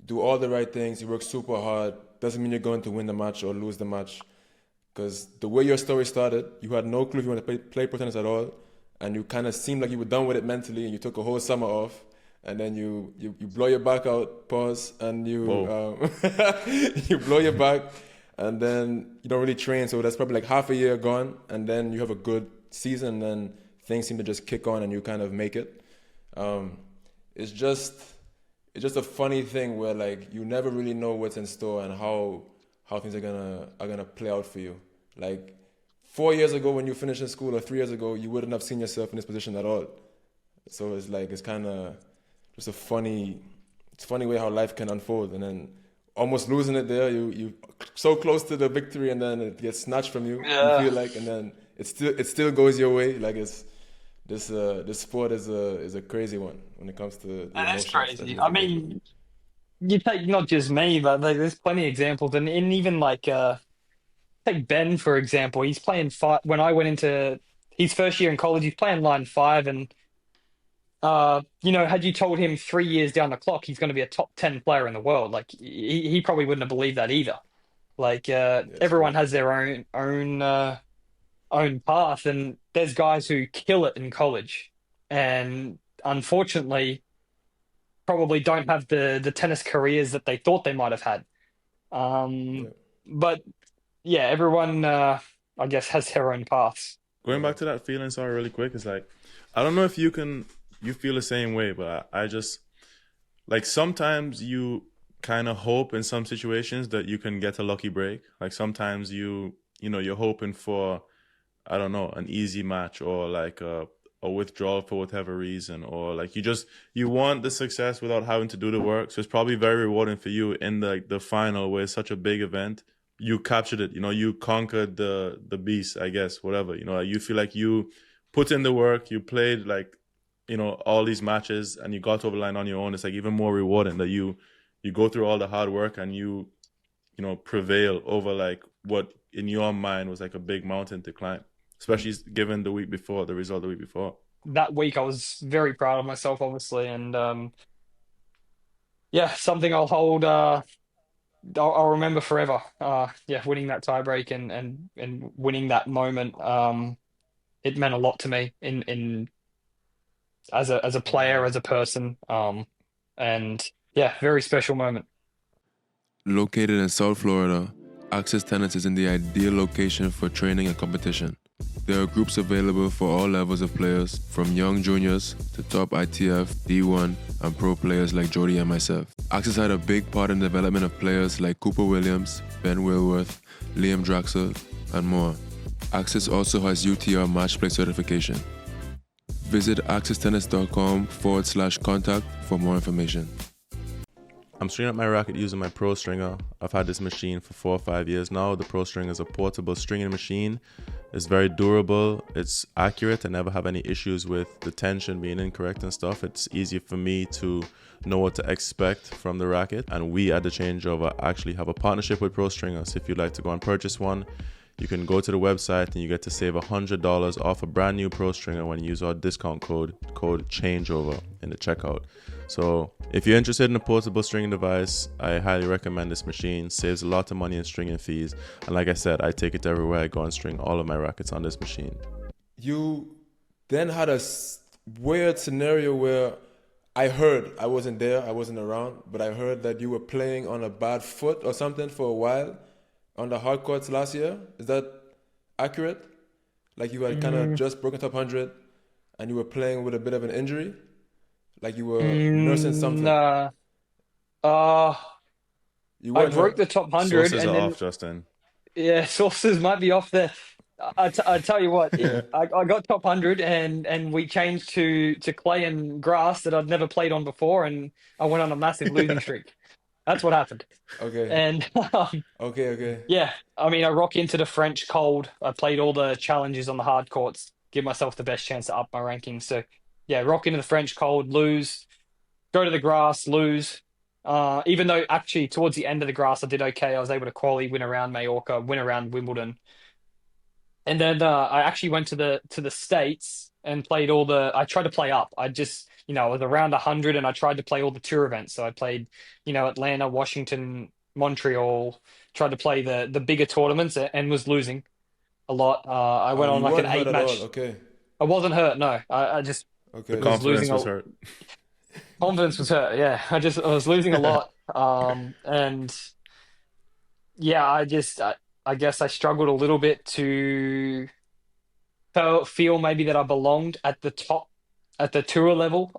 do all the right things, you work super hard, doesn't mean you're going to win the match or lose the match. Because the way your story started, you had no clue if you want to play pro tennis at all, and you kind of seemed like you were done with it mentally, and you took a whole summer off, and then you blow your back out, pause, and you you blow your back, and then you don't really train, so that's probably like half a year gone, and then you have a good season, and then things seem to just kick on, and you kind of make it. It's just a funny thing where like you never really know what's in store and how things are gonna play out for you. Like 4 years ago when you finished in school, or 3 years ago, you wouldn't have seen yourself in this position at all. So it's kind of just a funny way how life can unfold, and then almost losing it there, you so close to the victory, and then it gets snatched from you. Yeah. You feel like, and then it still goes your way. Like this sport is a crazy one when it comes to the That's emotions that you crazy. have I to go through. mean, you take not just me, but like, there's plenty of examples, and even like take Ben for example. He's playing five when I went into his first year in college. He's playing line five, and had you told him 3 years down the clock he's going to be a top 10 player in the world, like he probably wouldn't have believed that either. Like Yeah, it's everyone crazy. has their own path, and there's guys who kill it in college, and unfortunately probably don't have the tennis careers that they thought they might have had. Yeah. But yeah, everyone I guess has their own paths. Going back to that feeling, sorry, really quick, it's like, I don't know if you feel the same way, but I just, like, sometimes you kind of hope in some situations that you can get a lucky break. Like sometimes you're hoping for, I don't know, an easy match, or like a withdrawal for whatever reason, or like you want the success without having to do the work. So it's probably very rewarding for you in the final, where it's such a big event. You captured it, you conquered the beast, I guess, whatever. You feel like you put in the work, you played like, all these matches, and you got over the line on your own. It's like even more rewarding that you go through all the hard work, and you prevail over like what in your mind was like a big mountain to climb, especially given the result the week before. That week I was very proud of myself, obviously, and yeah, something I'll hold. I'll remember forever. Yeah, winning that tiebreak and winning that moment. It meant a lot to me in as a player, as a person. And yeah, very special moment. Located in South Florida, Access Tennis is in the ideal location for training and competition. There are groups available for all levels of players, from young juniors to top ITF, D1, and pro players like Jody and myself. Access had a big part in the development of players like Cooper Williams, Ben Wilworth, Liam Draxler, and more. Access also has UTR match play certification. Visit accesstennis.com/contact for more information. I'm stringing up my racket using my Pro Stringer. I've had this machine for 4 or 5 years now. The Pro Stringer is a portable stringing machine. It's very durable. It's accurate. I never have any issues with the tension being incorrect and stuff. It's easy for me to know what to expect from the racket. And we at the Changeover actually have a partnership with Pro Stringer. So if you'd like to go and purchase one, you can go to the website and you get to save $100 off a brand new Pro Stringer when you use our discount code Changeover in the checkout. So if you're interested in a portable stringing device, I highly recommend this machine. Saves a lot of money in stringing fees. And like I said, I take it everywhere I go and string all of my rackets on this machine. You then had a weird scenario where I heard, I wasn't there, I wasn't around, but I heard that you were playing on a bad foot or something for a while on the hard courts last year. Is that accurate? Like you had kind of just broken top 100 and you were playing with a bit of an injury? Like you were nursing something? Nah. Uh, You I weren't broke hurt? the top 100 Sources and are then off, Justin. yeah, sources might be off there. I tell you what, I got top 100 and we changed to clay and grass that I'd never played on before, and I went on a massive losing streak. That's what happened. Okay, And okay. yeah, I mean, I rock into the French cold. I played all the challenges on the hard courts, give myself the best chance to up my rankings. So yeah, rock into the French cold, lose, go to the grass, lose. Even though actually towards the end of the grass I did okay, I was able to quali win around Majorca, win around Wimbledon, and then I actually went to the States and played all the. I tried to play up. I just I was around 100 and I tried to play all the tour events. So I played Atlanta, Washington, Montreal. Tried to play the bigger tournaments and was losing a lot. I Oh, went on you like an weren't hurt eight at all. match. Okay, I wasn't hurt. No, I just The okay. was confidence losing was a hurt. confidence was hurt. Yeah, I was losing a lot. And yeah, I guess I struggled a little bit to feel maybe that I belonged at the top at the tour level.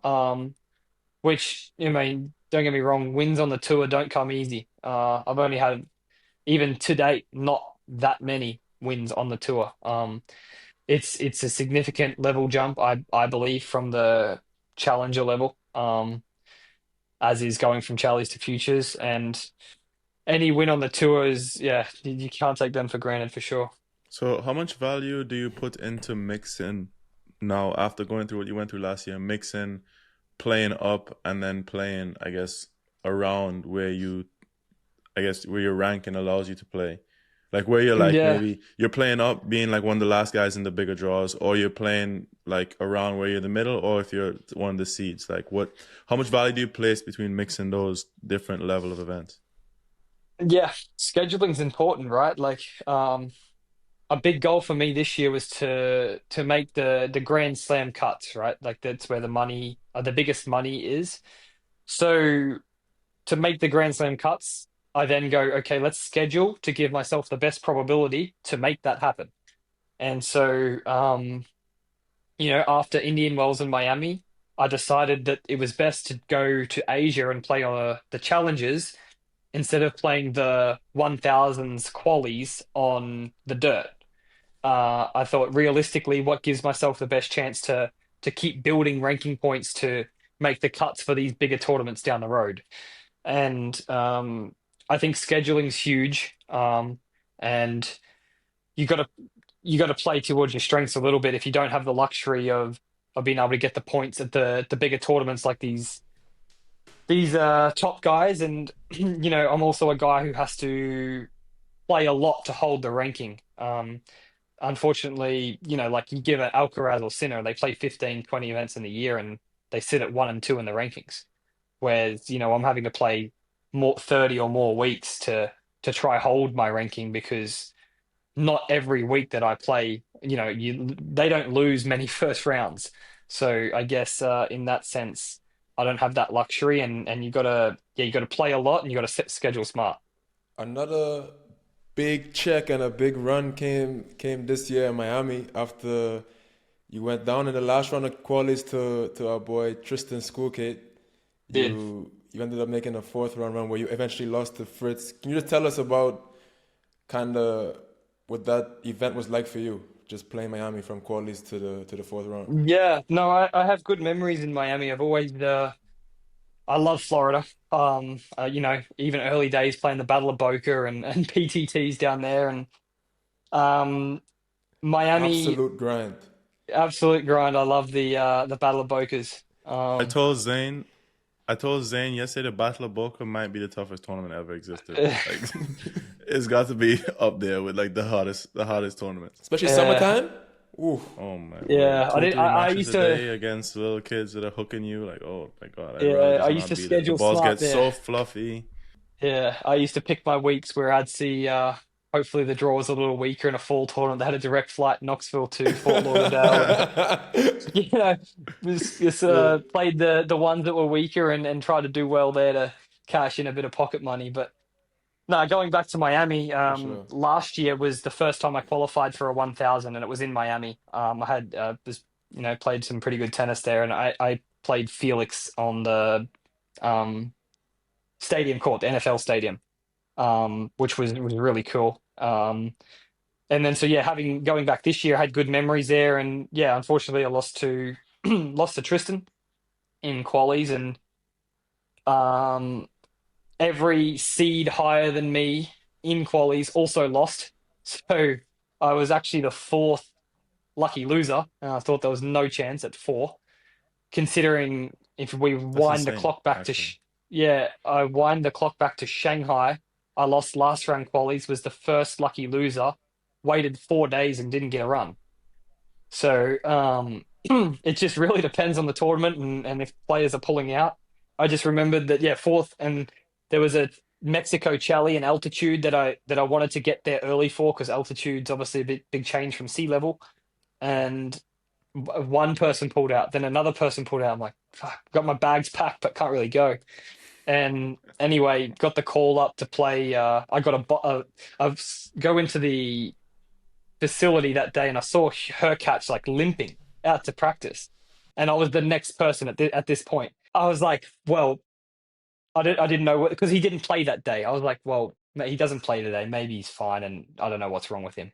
Which I mean, don't get me wrong, wins on the tour don't come easy. I've only had even to date not that many wins on the tour. It's a significant level jump, I believe, from the challenger level. As is going from Challies to futures, and any win on the tour is yeah, you can't take them for granted for sure. So how much value do you put into mixing now after going through what you went through last year, mixing, playing up and then playing, I guess, around where your ranking allows you to play? Like where you're like Yeah, maybe you're playing up being like one of the last guys in the bigger draws, or you're playing like around where you're the middle, or if you're one of the seeds. Like how much value do you place between mixing those different level of events? yeah, scheduling's important, right? Like, a big goal for me this year was to make the Grand Slam cuts, right? Like that's where the money, the biggest money is. So to make the Grand Slam cuts, I then go, okay, let's schedule to give myself the best probability to make that happen. And so, after Indian Wells and Miami, I decided that it was best to go to Asia and play on the challenges instead of playing the 1000s qualies on the dirt. I thought realistically, what gives myself the best chance to keep building ranking points to make the cuts for these bigger tournaments down the road. And I think scheduling's huge. And you got to you got to play towards your strengths a little bit if you don't have the luxury of being able to get the points at the bigger tournaments like these top guys. And I'm also a guy who has to play a lot to hold the ranking. Unfortunately, like you give an Alcaraz or Sinner, they play 15, 20 events in the year and they sit at 1 and 2 in the rankings. Whereas, I'm having to play 30 or more weeks to try hold my ranking because not every week that I play, they don't lose many first rounds. So I guess in that sense, I don't have that luxury, and you gotta play a lot and you gotta set schedule smart. Another big check and a big run came this year in Miami after you went down in the last round of qualies to our boy Tristan Schoolkate. Did. You ended up making a fourth round run where you eventually lost to Fritz. Can you just tell us about kind of what that event was like for you, just playing Miami from qualies to the fourth round? Yeah, no, I have good memories in Miami. I love Florida. Even early days playing the Battle of Boca and PTTs down there, and um, Miami, Absolute grind. absolute grind. I love the Battle of Bocas. I told Zane I told Zane yesterday the Battle of Boca might be the toughest tournament ever existed. Like, it's got to be up there with like the hottest tournament. Especially Yeah, summertime. Ooh. Oh my word. yeah. Two, three I matches used a to, day against little kids that are hooking you. Like, oh my God, I'd rather yeah, I just used not to be there. The schedule balls smart get there. so fluffy. Yeah, I used to pick my weeks where I'd see hopefully the draw was a little weaker in a fall tournament. They had a direct flight Knoxville to Fort Lauderdale, and just Yeah. played the ones that were weaker and tried to do well there to cash in a bit of pocket money. But no, going back to Miami, For sure. last year was the first time I qualified for a 1,000, and it was in Miami. I had played some pretty good tennis there, and I played Felix on the um, stadium court, the NFL stadium, which was really cool. And then so yeah, having going back this year, I had good memories there, and yeah, unfortunately, I lost to lost to Tristan in qualies, and um, every seed higher than me in qualies also lost. So I was actually the fourth lucky loser, and I thought there was no chance at four, considering if we That's wind the insane, clock back to actually. yeah, I wind the clock back to Shanghai. I lost last round qualies, was the first lucky loser, waited 4 days and didn't get a run. So it just really depends on the tournament and if players are pulling out. I just remembered that yeah, fourth, and there was a Mexico Chally and altitude that I wanted to get there early for because altitude's obviously a big change from sea level. And one person pulled out, then another person pulled out. I'm like, fuck, got my bags packed but can't really go. And anyway, got the call up to play. I got go into the facility that day, and I saw her catch like limping out to practice, and I was the next person at this point. I was like, well, I didn't know because he didn't play that day. I was like, well, he doesn't play today. Maybe he's fine, and I don't know what's wrong with him.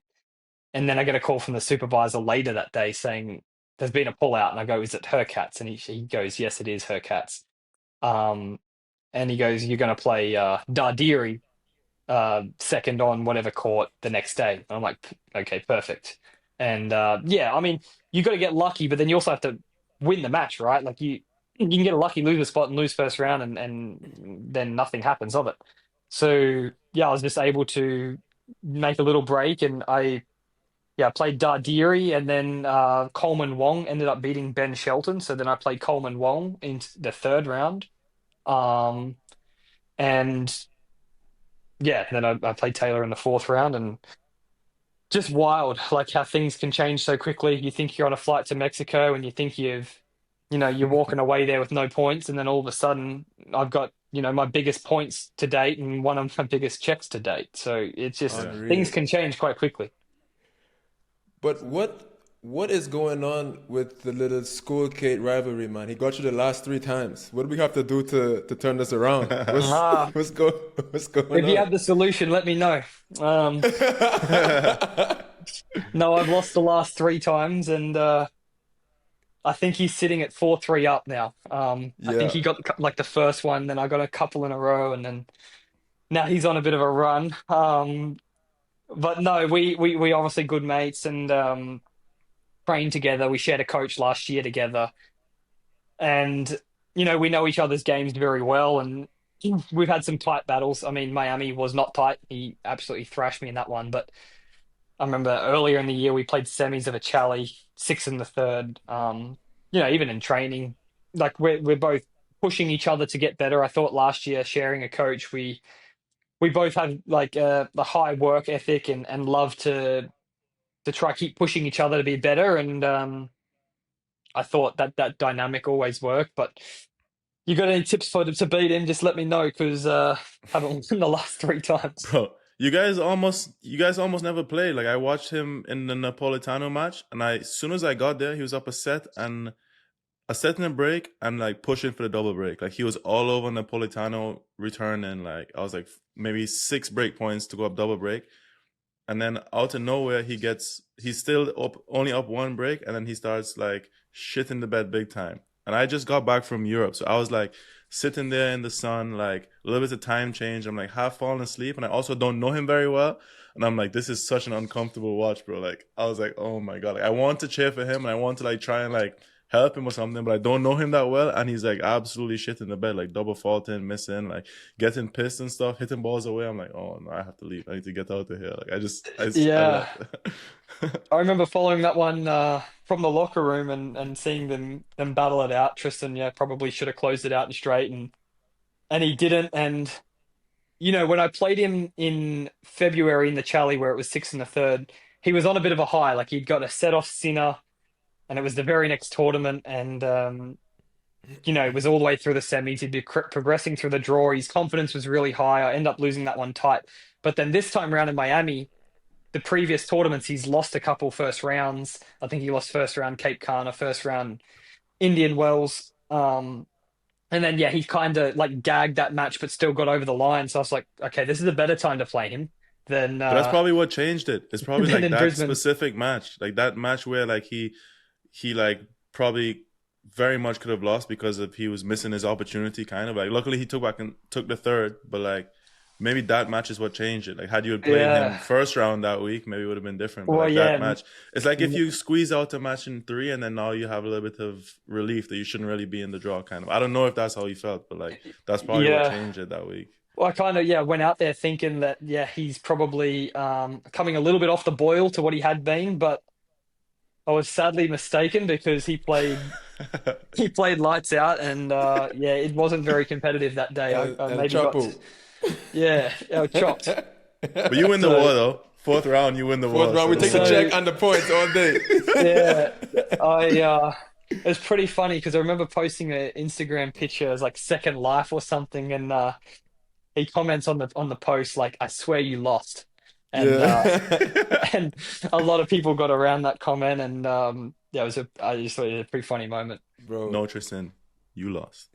And then I get a call from the supervisor later that day saying there's been a pull out, and I go, is it her cats? And he goes, yes, it is her cats. Um, and he goes, you're going to play Dardiri second on whatever court the next day. I'm like, okay, perfect. And yeah, I mean, you got to get lucky, but then you also have to win the match, right? Like you can get a lucky loser spot and lose first round, and then nothing happens of it. So yeah, I was just able to make a little break, and I played Dardiri, and then Coleman Wong ended up beating Ben Shelton. So then I played Coleman Wong in the third round. Um, and yeah, then I played Taylor in the fourth round, and just wild, like how things can change so quickly. You think you're on a flight to Mexico, and you think you're walking away there with no points, and then all of a sudden, I've got my biggest points to date and one of my biggest checks to date. So it's just Yeah. things Unreal. can change quite quickly. But what is going on with the little Schoolkate rivalry, man? He got you the last three times. What do we have to do to turn this around? What's Ah, what's go what's going if you on? have the solution, let me know. No, I've lost the last three times, and I think he's sitting at 4-3 up now. I think Yeah. he got like the first one, then I got a couple in a row, and then now he's on a bit of a run. But no, we obviously good mates and trained together. We shared a coach last year together, and we know each other's games very well, and we've had some tight battles. I mean, Miami was not tight. He absolutely thrashed me in that one, but I remember earlier in the year we played semis of a Chally, six in the third. Even in training, like we're both pushing each other to get better. I thought last year sharing a coach, we both have like the high work ethic and love to try keep pushing each other to be better. And I thought that dynamic always worked. But you got any tips for to beat him? Just let me know because haven't won the last three times. Bro, you guys almost never played. Like I watched him in the Napolitano match, and as soon as I got there, he was up a set and a break, and like pushing for the double break. Like he was all over Napolitano return, and like I was like maybe 6 break points to go up double break. And then out of nowhere, he's still only up 1 break, and then he starts like shitting the bed big time. And I just got back from Europe, so I was like sitting there in the sun, like a little bit of time change. I'm like half falling asleep, and I also don't know him very well. And I'm like, this is such an uncomfortable watch, bro. Like I was like, oh my god, like I want to cheer for him, and I want to like try and like help him or something, but I don't know him that well, and he's like absolutely shit in the bed, like double faulting, missing, like getting pissed and stuff, hitting balls away. I'm like, oh no, I have to leave. I need to get out of here. Like I Yeah, left. I remember following that one from the locker room and seeing them battle it out. Tristan, yeah, probably should have closed it out and straight, and he didn't. And when I played him in February in the Chally where it was 6 1/3, he was on a bit of a high. Like he'd got a set off sinner, and it was the very next tournament, and it was all the way through the semis. He'd be progressing through the draw. His confidence was really high. I end up losing that one tight. But then this time around in Miami, the previous tournaments, he's lost a couple first rounds. I think he lost first round Cape Cana, first round Indian Wells. And then, yeah, he kind of like gagged that match, but still got over the line. So I was like, okay, this is a better time to play him than But that's probably what changed it. It's probably than like in that Brisbane. specific match, like that match where like he like probably very much could have lost because of he was missing his opportunity. Kind of like luckily he took back and took the third, but like maybe that match is what changed it. Like had you had played him Yeah. first round that week, maybe it would have been different. But Well, like yeah. that match, it's like if you squeeze out the match in 3 and then now you have a little bit of relief that you shouldn't really be in the draw. Kind of. I don't know if that's how you felt, but like that's probably what Yeah. changed it that week. Well, I kind of, went out there thinking that, he's probably coming a little bit off the boil to what he had been, but I was sadly mistaken because he played lights out, and it wasn't very competitive that day. I El maybe got Chapo. chopped. But you win the So- war though. Fourth round, you win the war. Fourth round, we take the So- check and the points all day. Yeah, it was pretty funny because I remember posting an Instagram picture as like Second Life or something, and he comments on the post like, "I swear you lost," and and a lot of people got around that comment, and I just thought it was a pretty funny moment. Bro, No, Tristan, you lost.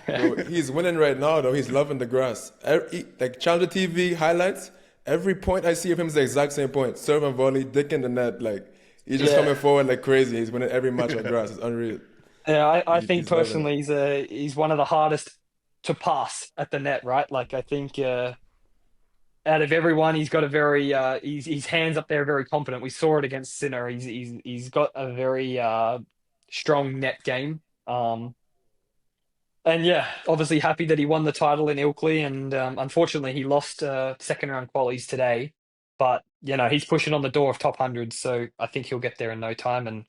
bro, he's winning right now though. He's loving the grass. Like Challenger TV highlights, every point I see of him is the exact same point. Serve and volley, dick in the net. Like he's just Yeah. coming forward like crazy. He's winning every match on grass. It's unreal. Yeah, I think he's loving personally he's one of the hardest to pass at the net, right? Like I think out of everyone, he's got a very his hands up there are very confident. We saw it against Sinner. He's got a very strong net game. And yeah, obviously happy that he won the title in Ilkley, and unfortunately he lost second round qualies today. But he's pushing on the door of top 100, so I think he'll get there in no time. And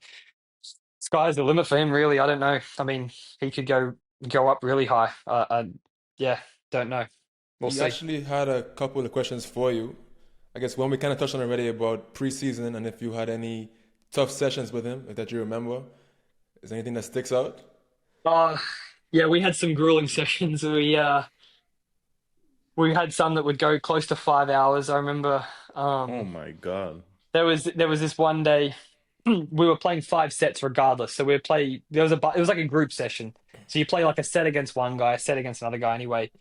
sky's the limit for him, really. I don't know. I mean, he could go up really high. Don't know. We'll He see. actually had a couple of questions for you. I guess one we kind of touched on already about preseason and if you had any tough sessions with him, if that you remember. Is there anything that sticks out? Yeah, we had some grueling sessions. We had some that would go close to 5 hours. I remember Oh my god. there was this one day we were playing 5 sets regardless. So we'd play. It was like a group session. So you play like a set against one guy, a set against another guy. Anyway,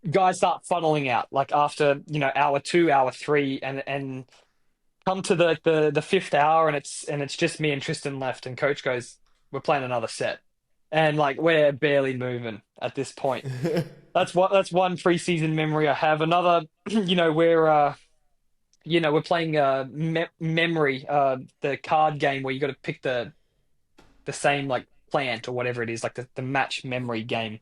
guys start funneling out like after hour 2, hour 3, and come to the fifth hour, and it's just me and Tristan left. And coach goes, "We're playing another set," and like we're barely moving at this point. That's one preseason memory I have. Another, we're playing memory, the card game where you got to pick the same like plant or whatever it is, like the match memory game.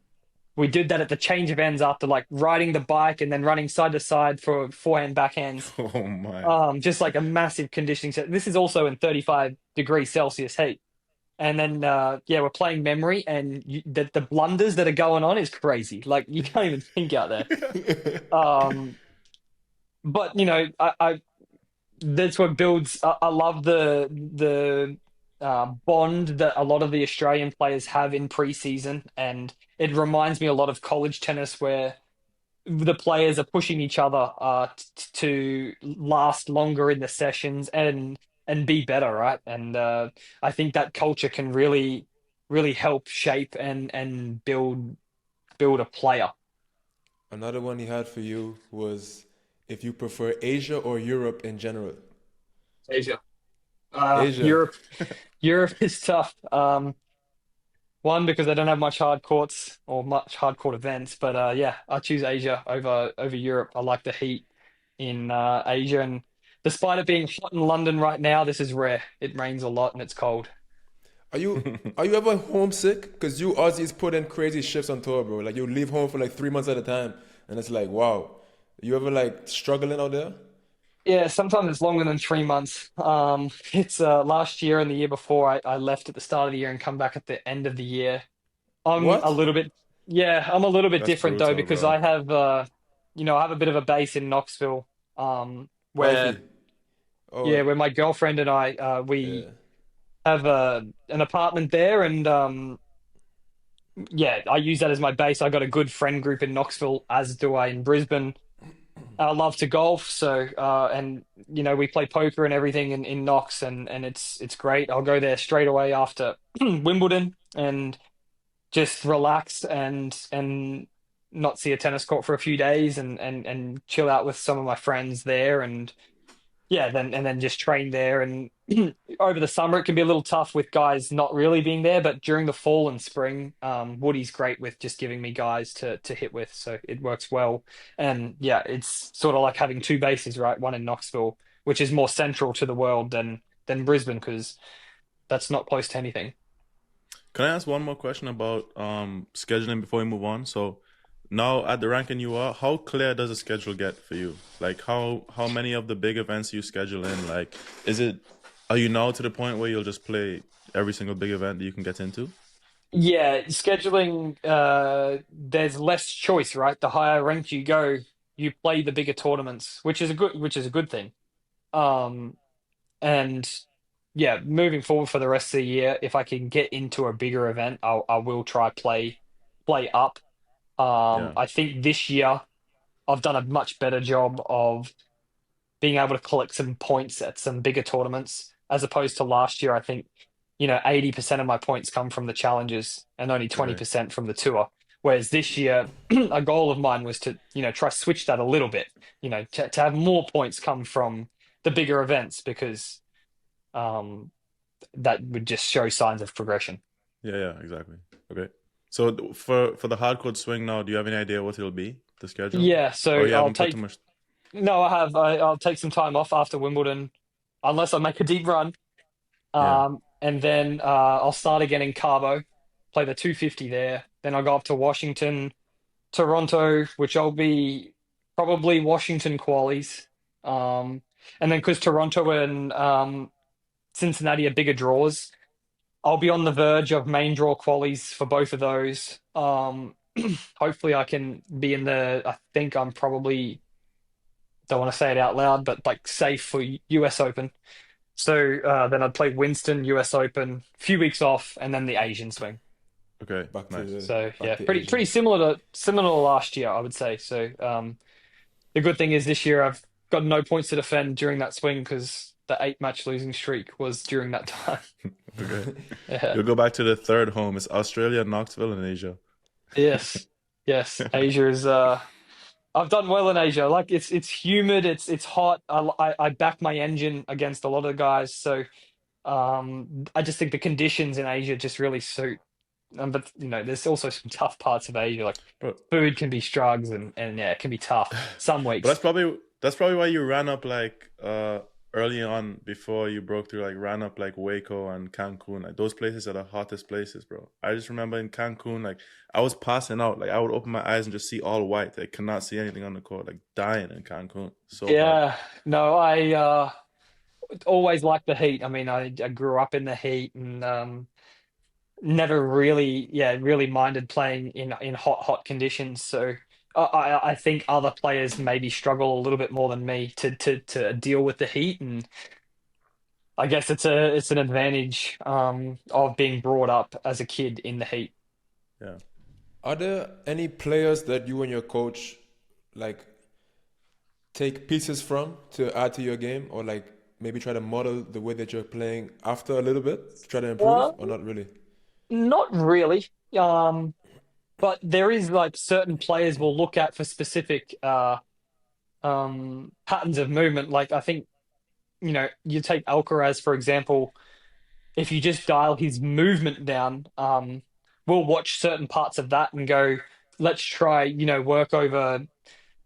We did that at the change of ends after like riding the bike and then running side to side for forehand backhands. Oh my. Just like a massive conditioning set. This is also in 35 degrees Celsius heat. And then, we're playing memory, and the blunders that are going on is crazy. Like you can't even think out there. But I that's what builds. I love the bond that a lot of the Australian players have in preseason, and it reminds me a lot of college tennis where the players are pushing each other to last longer in the sessions and be better, right? And I think that culture can really, really help shape and build a player. Another one he had for you was if you prefer Asia or Europe in general. Asia. Asia. Europe is tough. One, because they don't have much hard courts or much hard court events, but I choose Asia over Europe. I like the heat in Asia, and despite it being hot in London right now, this is rare. It rains a lot and it's cold. Are you ever homesick? Because you Aussies put in crazy shifts on tour, bro. Like you leave home for like 3 months at a time, and it's like, wow. You ever like struggling out there? Yeah, sometimes it's longer than 3 months. It's last year and the year before I left at the start of the year and come back at the end of the year. I'm What? a little bit, I'm a little bit That's different though brutal, because bro. I have I have a bit of a base in Knoxville, where Wifey. Oh, yeah, where my girlfriend and I we yeah. have an apartment there, and yeah, I use that as my base. I got a good friend group in Knoxville, as do I in Brisbane. I love to golf, so and we play poker and everything in Knox, and it's great. I'll go there straight away after Wimbledon and just relax and not see a tennis court for a few days and chill out with some of my friends there, and yeah, then just train there. And over the summer, it can be a little tough with guys not really being there, but during the fall and spring, Woody's great with just giving me guys to hit with, so it works well. And yeah, it's sort of like having two bases, right? One in Knoxville, which is more central to the world than Brisbane, because that's not close to anything. Can I ask one more question about scheduling before we move on? So now at the ranking you are, how clear does the schedule get for you? Like how many of the big events you schedule in? Like, are you now to the point where you'll just play every single big event that you can get into? Yeah, scheduling, there's less choice, right? The higher ranked you go, you play the bigger tournaments, which is a good thing. Um, and yeah, moving forward for the rest of the year, if I can get into a bigger event, I will try play up. Yeah, I think this year I've done a much better job of being able to collect some points at some bigger tournaments, as opposed to last year. I think 80% of my points come from the challenges and only okay. 20% from the tour. Whereas this year, a goal of mine was to try switch that a little bit. To have more points come from the bigger events, because um, that would just show signs of progression. Yeah, yeah, exactly. Okay. So for the hardcore swing now, do you have any idea what it'll be, the schedule? Yeah, Or so you I'll haven't put too take much? no, I have. I'll take some time off after Wimbledon, unless I make a deep run. Yeah. And then I'll start again in Cabo, play the 250 there. Then I'll go up to Washington, Toronto, which I'll be probably Washington qualies. And then because Toronto and Cincinnati are bigger draws, I'll be on the verge of main draw qualies for both of those. Hopefully I can be in I think I'm probably, don't want to say it out loud, but like safe for US Open. So then I'd play Winston, US Open, few weeks off, and then the Asian swing. Okay. Back to Nice. the So back yeah, to pretty Asian. similar to last year, I would say. So the good thing is this year I've got no points to defend during that swing, because the 8-match losing streak was during that time. Okay. Yeah. You'll go back to the third home. It's Australia, Knoxville, and Asia. Yes. Yes. Asia is I've done well in Asia. Like it's humid, it's hot. I back my engine against a lot of the guys, so I just think the conditions in Asia just really suit. But there's also some tough parts of Asia. Like But food can be struggles, and yeah, it can be tough some but weeks. that's probably why you ran up like early on before you broke through, like ran up like Waco and Cancun. Like those places are the hottest places, bro. I just remember in Cancun, like I was passing out. Like I would open my eyes and just see all white. I could not see anything on the court, like dying in Cancun. So hot. Yeah, no, I always liked the heat. I mean, I grew up in the heat, and never really, yeah, really minded playing in hot conditions. So I think other players maybe struggle a little bit more than me to deal with the heat, and I guess it's an advantage of being brought up as a kid in the heat. Yeah. Are there any players that you and your coach like take pieces from to add to your game, or like maybe try to model the way that you're playing after a little bit to try to improve, or Well, not really? not really. Um, but there is like certain players will look at for specific patterns of movement. Like I think, you take Alcaraz, for example. If you just dial his movement down, we'll watch certain parts of that and go, let's try, work over.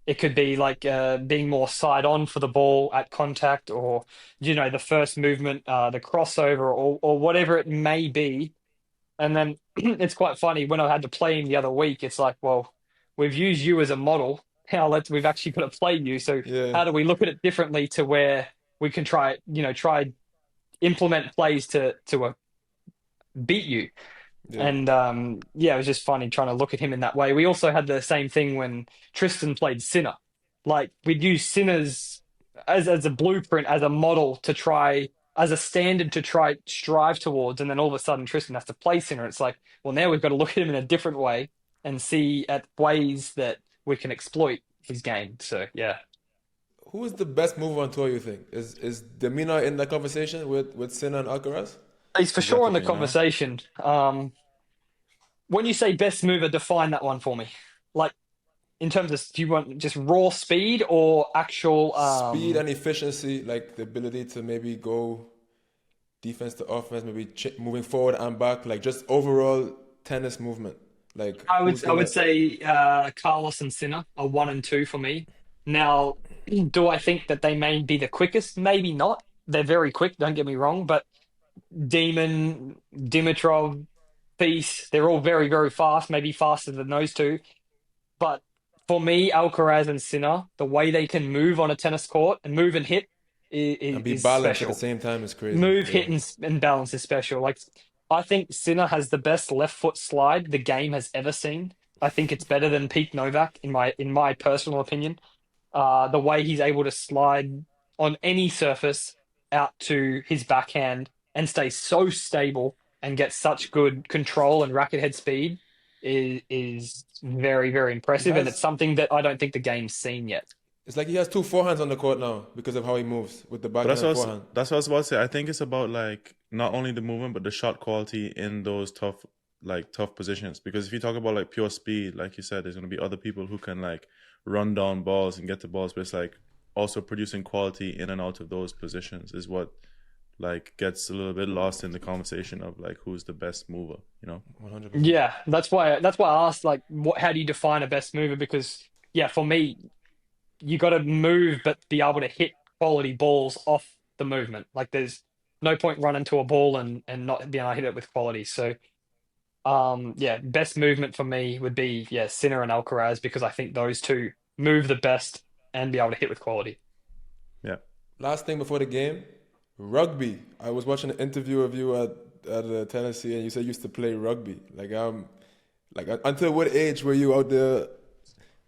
It could be like being more side on for the ball at contact, or the first movement, the crossover, or whatever it may be. And then it's quite funny when I had to play him the other week. It's like, well, we've used you as a model. Now we've actually got to play you. So Yeah, how do we look at it differently to where we can try implement plays to beat you? yeah. And yeah, it was just funny trying to look at him in that way. We also had the same thing when Tristan played Sinner. like we'd use Sinner's as a blueprint, as a model to try, as a standard to try strive towards, and then all of a sudden Tristan has to play Sinner. It's like, well, now we've got to look at him in a different way and see at ways that we can exploit his game. So yeah. Who is the best mover on tour, you think? Is Demeanor in that conversation with Sinner and Alcaraz? He's for sure in the Definitely, conversation. When you say best mover, define that one for me. Like, in terms of, do you want just raw speed or actual Speed and efficiency, like the ability to maybe go defense to offense, maybe moving forward and back, like just overall tennis movement. Like I would say Carlos and Sinner are 1 and 2 for me. Now, do I think that they may be the quickest? Maybe not. They're very quick, don't get me wrong, but Demon, Dimitrov, Peace, they're all very, very fast, maybe faster than those two. But for me, Alcaraz and Sinner, the way they can move on a tennis court and move and hit and be is balanced special. at the same time is crazy. Move, hit, and balance is special. Like, I think Sinner has the best left foot slide the game has ever seen. I think it's better than peak Novak in my personal opinion. The way he's able to slide on any surface out to his backhand and stay so stable and get such good control and racket head speed is very, very impressive. And it's something that I don't think the game's seen yet. It's like he has 2 forehands on the court now because of how he moves with the backhand and forehand. That's what I was about to say. I think it's about like not only the movement but the shot quality in those tough positions. Because if you talk about like pure speed, like you said, there's gonna be other people who can like run down balls and get the balls, but it's like also producing quality in and out of those positions is what like gets a little bit lost in the conversation of like who's the best mover, you know? 100%. Yeah, that's why I asked like how do you define a best mover? Because yeah, for me, you got to move but be able to hit quality balls off the movement. Like there's no point running to a ball and not being able to hit it with quality. So yeah, best movement for me would be Sinner and Alcaraz because I think those two move the best and be able to hit with quality. Yeah. Last thing before the game, rugby. I was watching an interview of you at Tennessee, and you said you used to play rugby. Like until what age were you out there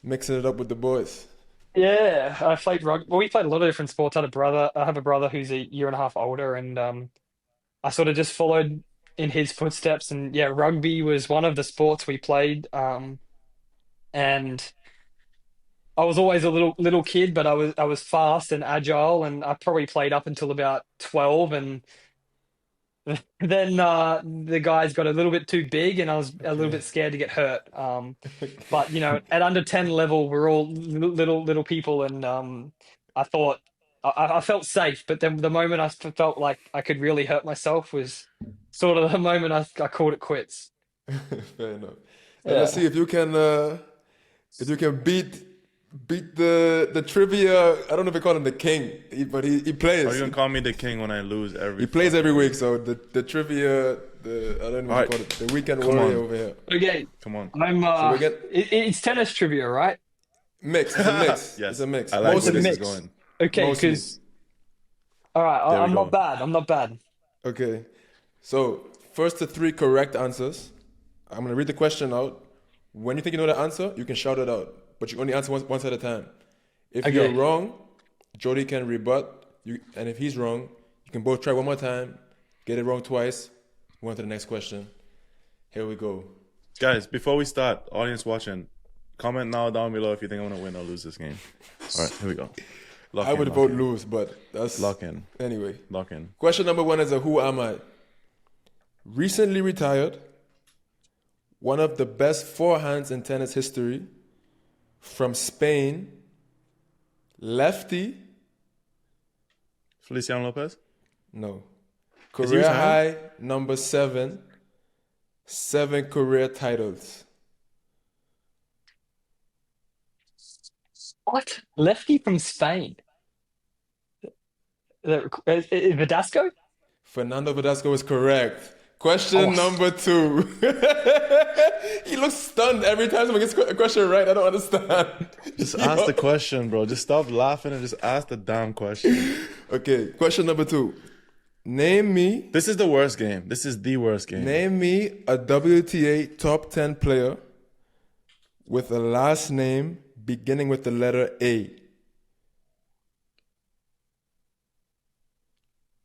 mixing it up with the boys? Yeah, I played rugby. Well, we played a lot of different sports. I have a brother who's a year and a half older, and I sort of just followed in his footsteps. And yeah, rugby was one of the sports we played. And I was always a little kid, but I was fast and agile, and I probably played up until about 12, and then the guys got a little bit too big, and I was a little bit scared to get hurt. But you know, at under 10 level, we're all little people, and I thought I felt safe. But then the moment I felt like I could really hurt myself was sort of the moment I called it quits. Fair enough. And let's see if you can beat the trivia. I don't know if we call him the king, but he plays. Are you gonna call me the king when I lose every? He plays every week, so the trivia, I don't know what you call it, the weekend warrior over here. Okay, come on. I'm. It's tennis trivia, right? Mix. It's a mix. Yes, It's a mix. I like Mostly. where this is going. Okay, Mostly. because all right, There we I'm go. not bad. I'm not bad. Okay, so first to 3 correct answers. I'm gonna read the question out. When you think you know the answer, you can shout it out, but you only answer once at a time. If you're wrong, Jody can rebut. And if he's wrong, you can both try one more time. Get it wrong twice. Move on to the next question. Here we go. Guys, before we start, audience watching, comment now down below if you think I'm gonna win or lose this game. All right, here we go. I would vote lose, but that's lock in. Anyway, Lock in. question number 1 is a who am I? Recently retired. One of the best forehands in tennis history. From Spain. Lefty. Feliciano Lopez? No. Is he Career retired? high, number 7. 7 career titles. What? Lefty from Spain? Verdasco? Fernando Verdasco is correct. Question number 2. He looks stunned every time someone gets a question right. I don't understand. Just ask the question, bro. Just stop laughing and just ask the damn question. Okay, question number 2. Name me. This is the worst game. This is the worst game. Name me a WTA top 10 player with a last name beginning with the letter A.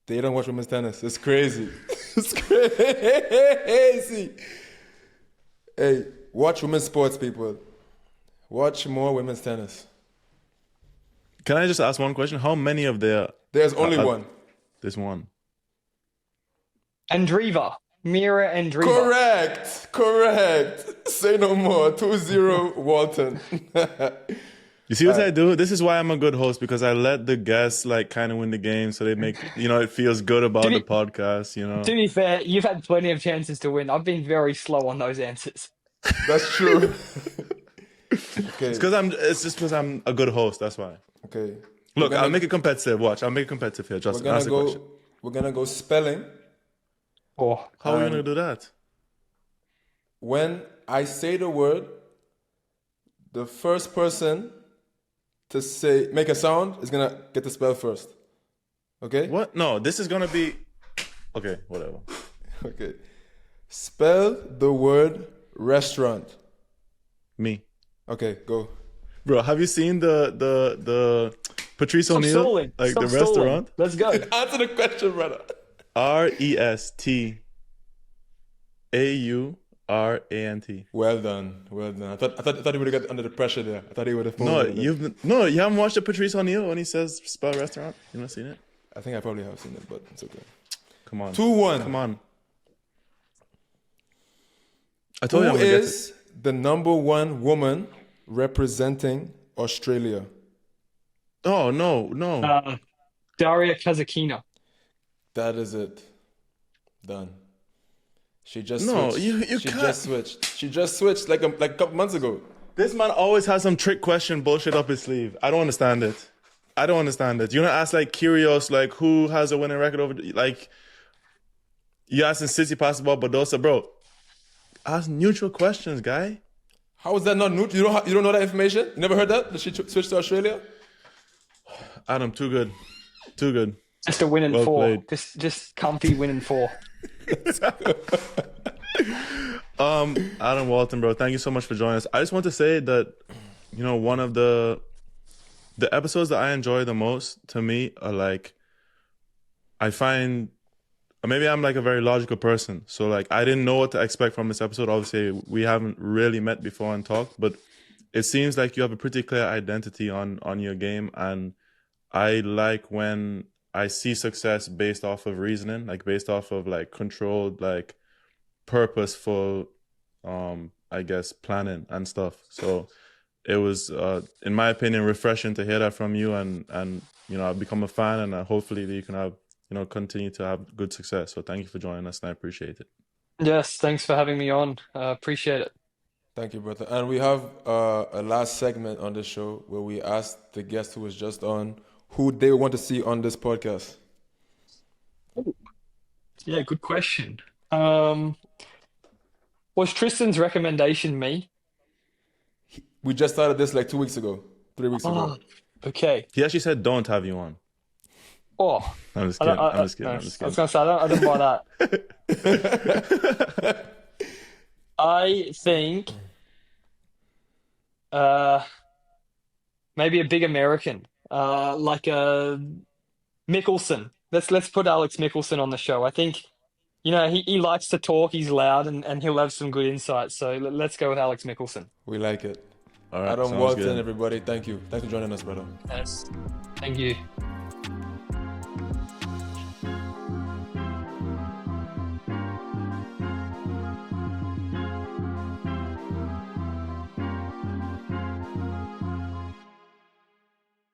They don't watch women's tennis. It's crazy. It's crazy. Hey, watch women's sports, people. Watch more women's tennis. Can I just ask one question? How many of their... There's only one. There's one. Andreeva. Mira Andreeva. Correct. Say no more. 2-0 Walton. You see what I do? This is why I'm a good host, because I let the guests like kind of win the game, so they make, it feels good about the podcast, To be fair, you've had plenty of chances to win. I've been very slow on those answers. That's true. Okay. It's just because I'm a good host, that's why. Okay. Look, I'll make it competitive. Watch, I'll make it competitive here. Just ask the question. We're gonna go spelling. Oh, how are we gonna do that? When I say the word, the first person to make a sound is gonna get the spell first. Okay? What? No, this is gonna be... Okay, whatever. Okay. Spell the word restaurant. Me. Okay, go. Bro, have you seen the Patrice O'Neill? Like the restaurant? Let's go. Answer the question, brother. RESTAURANT. Well done. I thought he would have got under the pressure there. I thought he would have. No, you haven't watched the Patrice O'Neill when he says spell restaurant? You not seen it? I think I probably have seen it, but it's okay. Come on. 2-1. Come on. I told you Who is the number one woman representing Australia? Oh, no. Daria Kazakina. That is it. Done. She just no, switched. She just switched like a couple months ago. This man always has some trick question bullshit up his sleeve. I don't understand it. You're gonna ask like Kyrgios, like who has a winning record over, like you asking Tsitsipas about Badosa, bro. Ask neutral questions, guy. How is that not neutral? You don't know that information? You never heard that she switched to Australia? Adam, too good. Just a win in well 4. Played. Just comfy win in 4. Adam Walton, bro, thank you so much for joining us. I just want to say that, one of the episodes that I enjoy the most to me are like, I find, maybe I'm like a very logical person. So like, I didn't know what to expect from this episode. Obviously, we haven't really met before and talked, but it seems like you have a pretty clear identity on your game. And I like when I see success based off of reasoning, like based off of like controlled, like purposeful, I guess, planning and stuff. So it was, in my opinion, refreshing to hear that from you, and I've become a fan, and hopefully you can have, continue to have good success. So thank you for joining us, and I appreciate it. Yes, thanks for having me on. Appreciate it. Thank you, brother. And we have a last segment on the show where we ask the guest who was just on who they want to see on this podcast. Ooh. Yeah, good question. Was Tristan's recommendation me? We just started this like 3 weeks ago. Okay. He actually said don't have you on. Oh. I'm just kidding. I'm just kidding. I was going to say, I didn't buy that. I think maybe a big American, like a Mickelson. Let's put Alex Mickelson on the show. I think, he likes to talk, he's loud, and he'll have some good insights. So let's go with Alex Mickelson. We like it. All right, Adam Walton, good. everybody. Thank you. Thanks for joining us, brother. Yes. Thank you.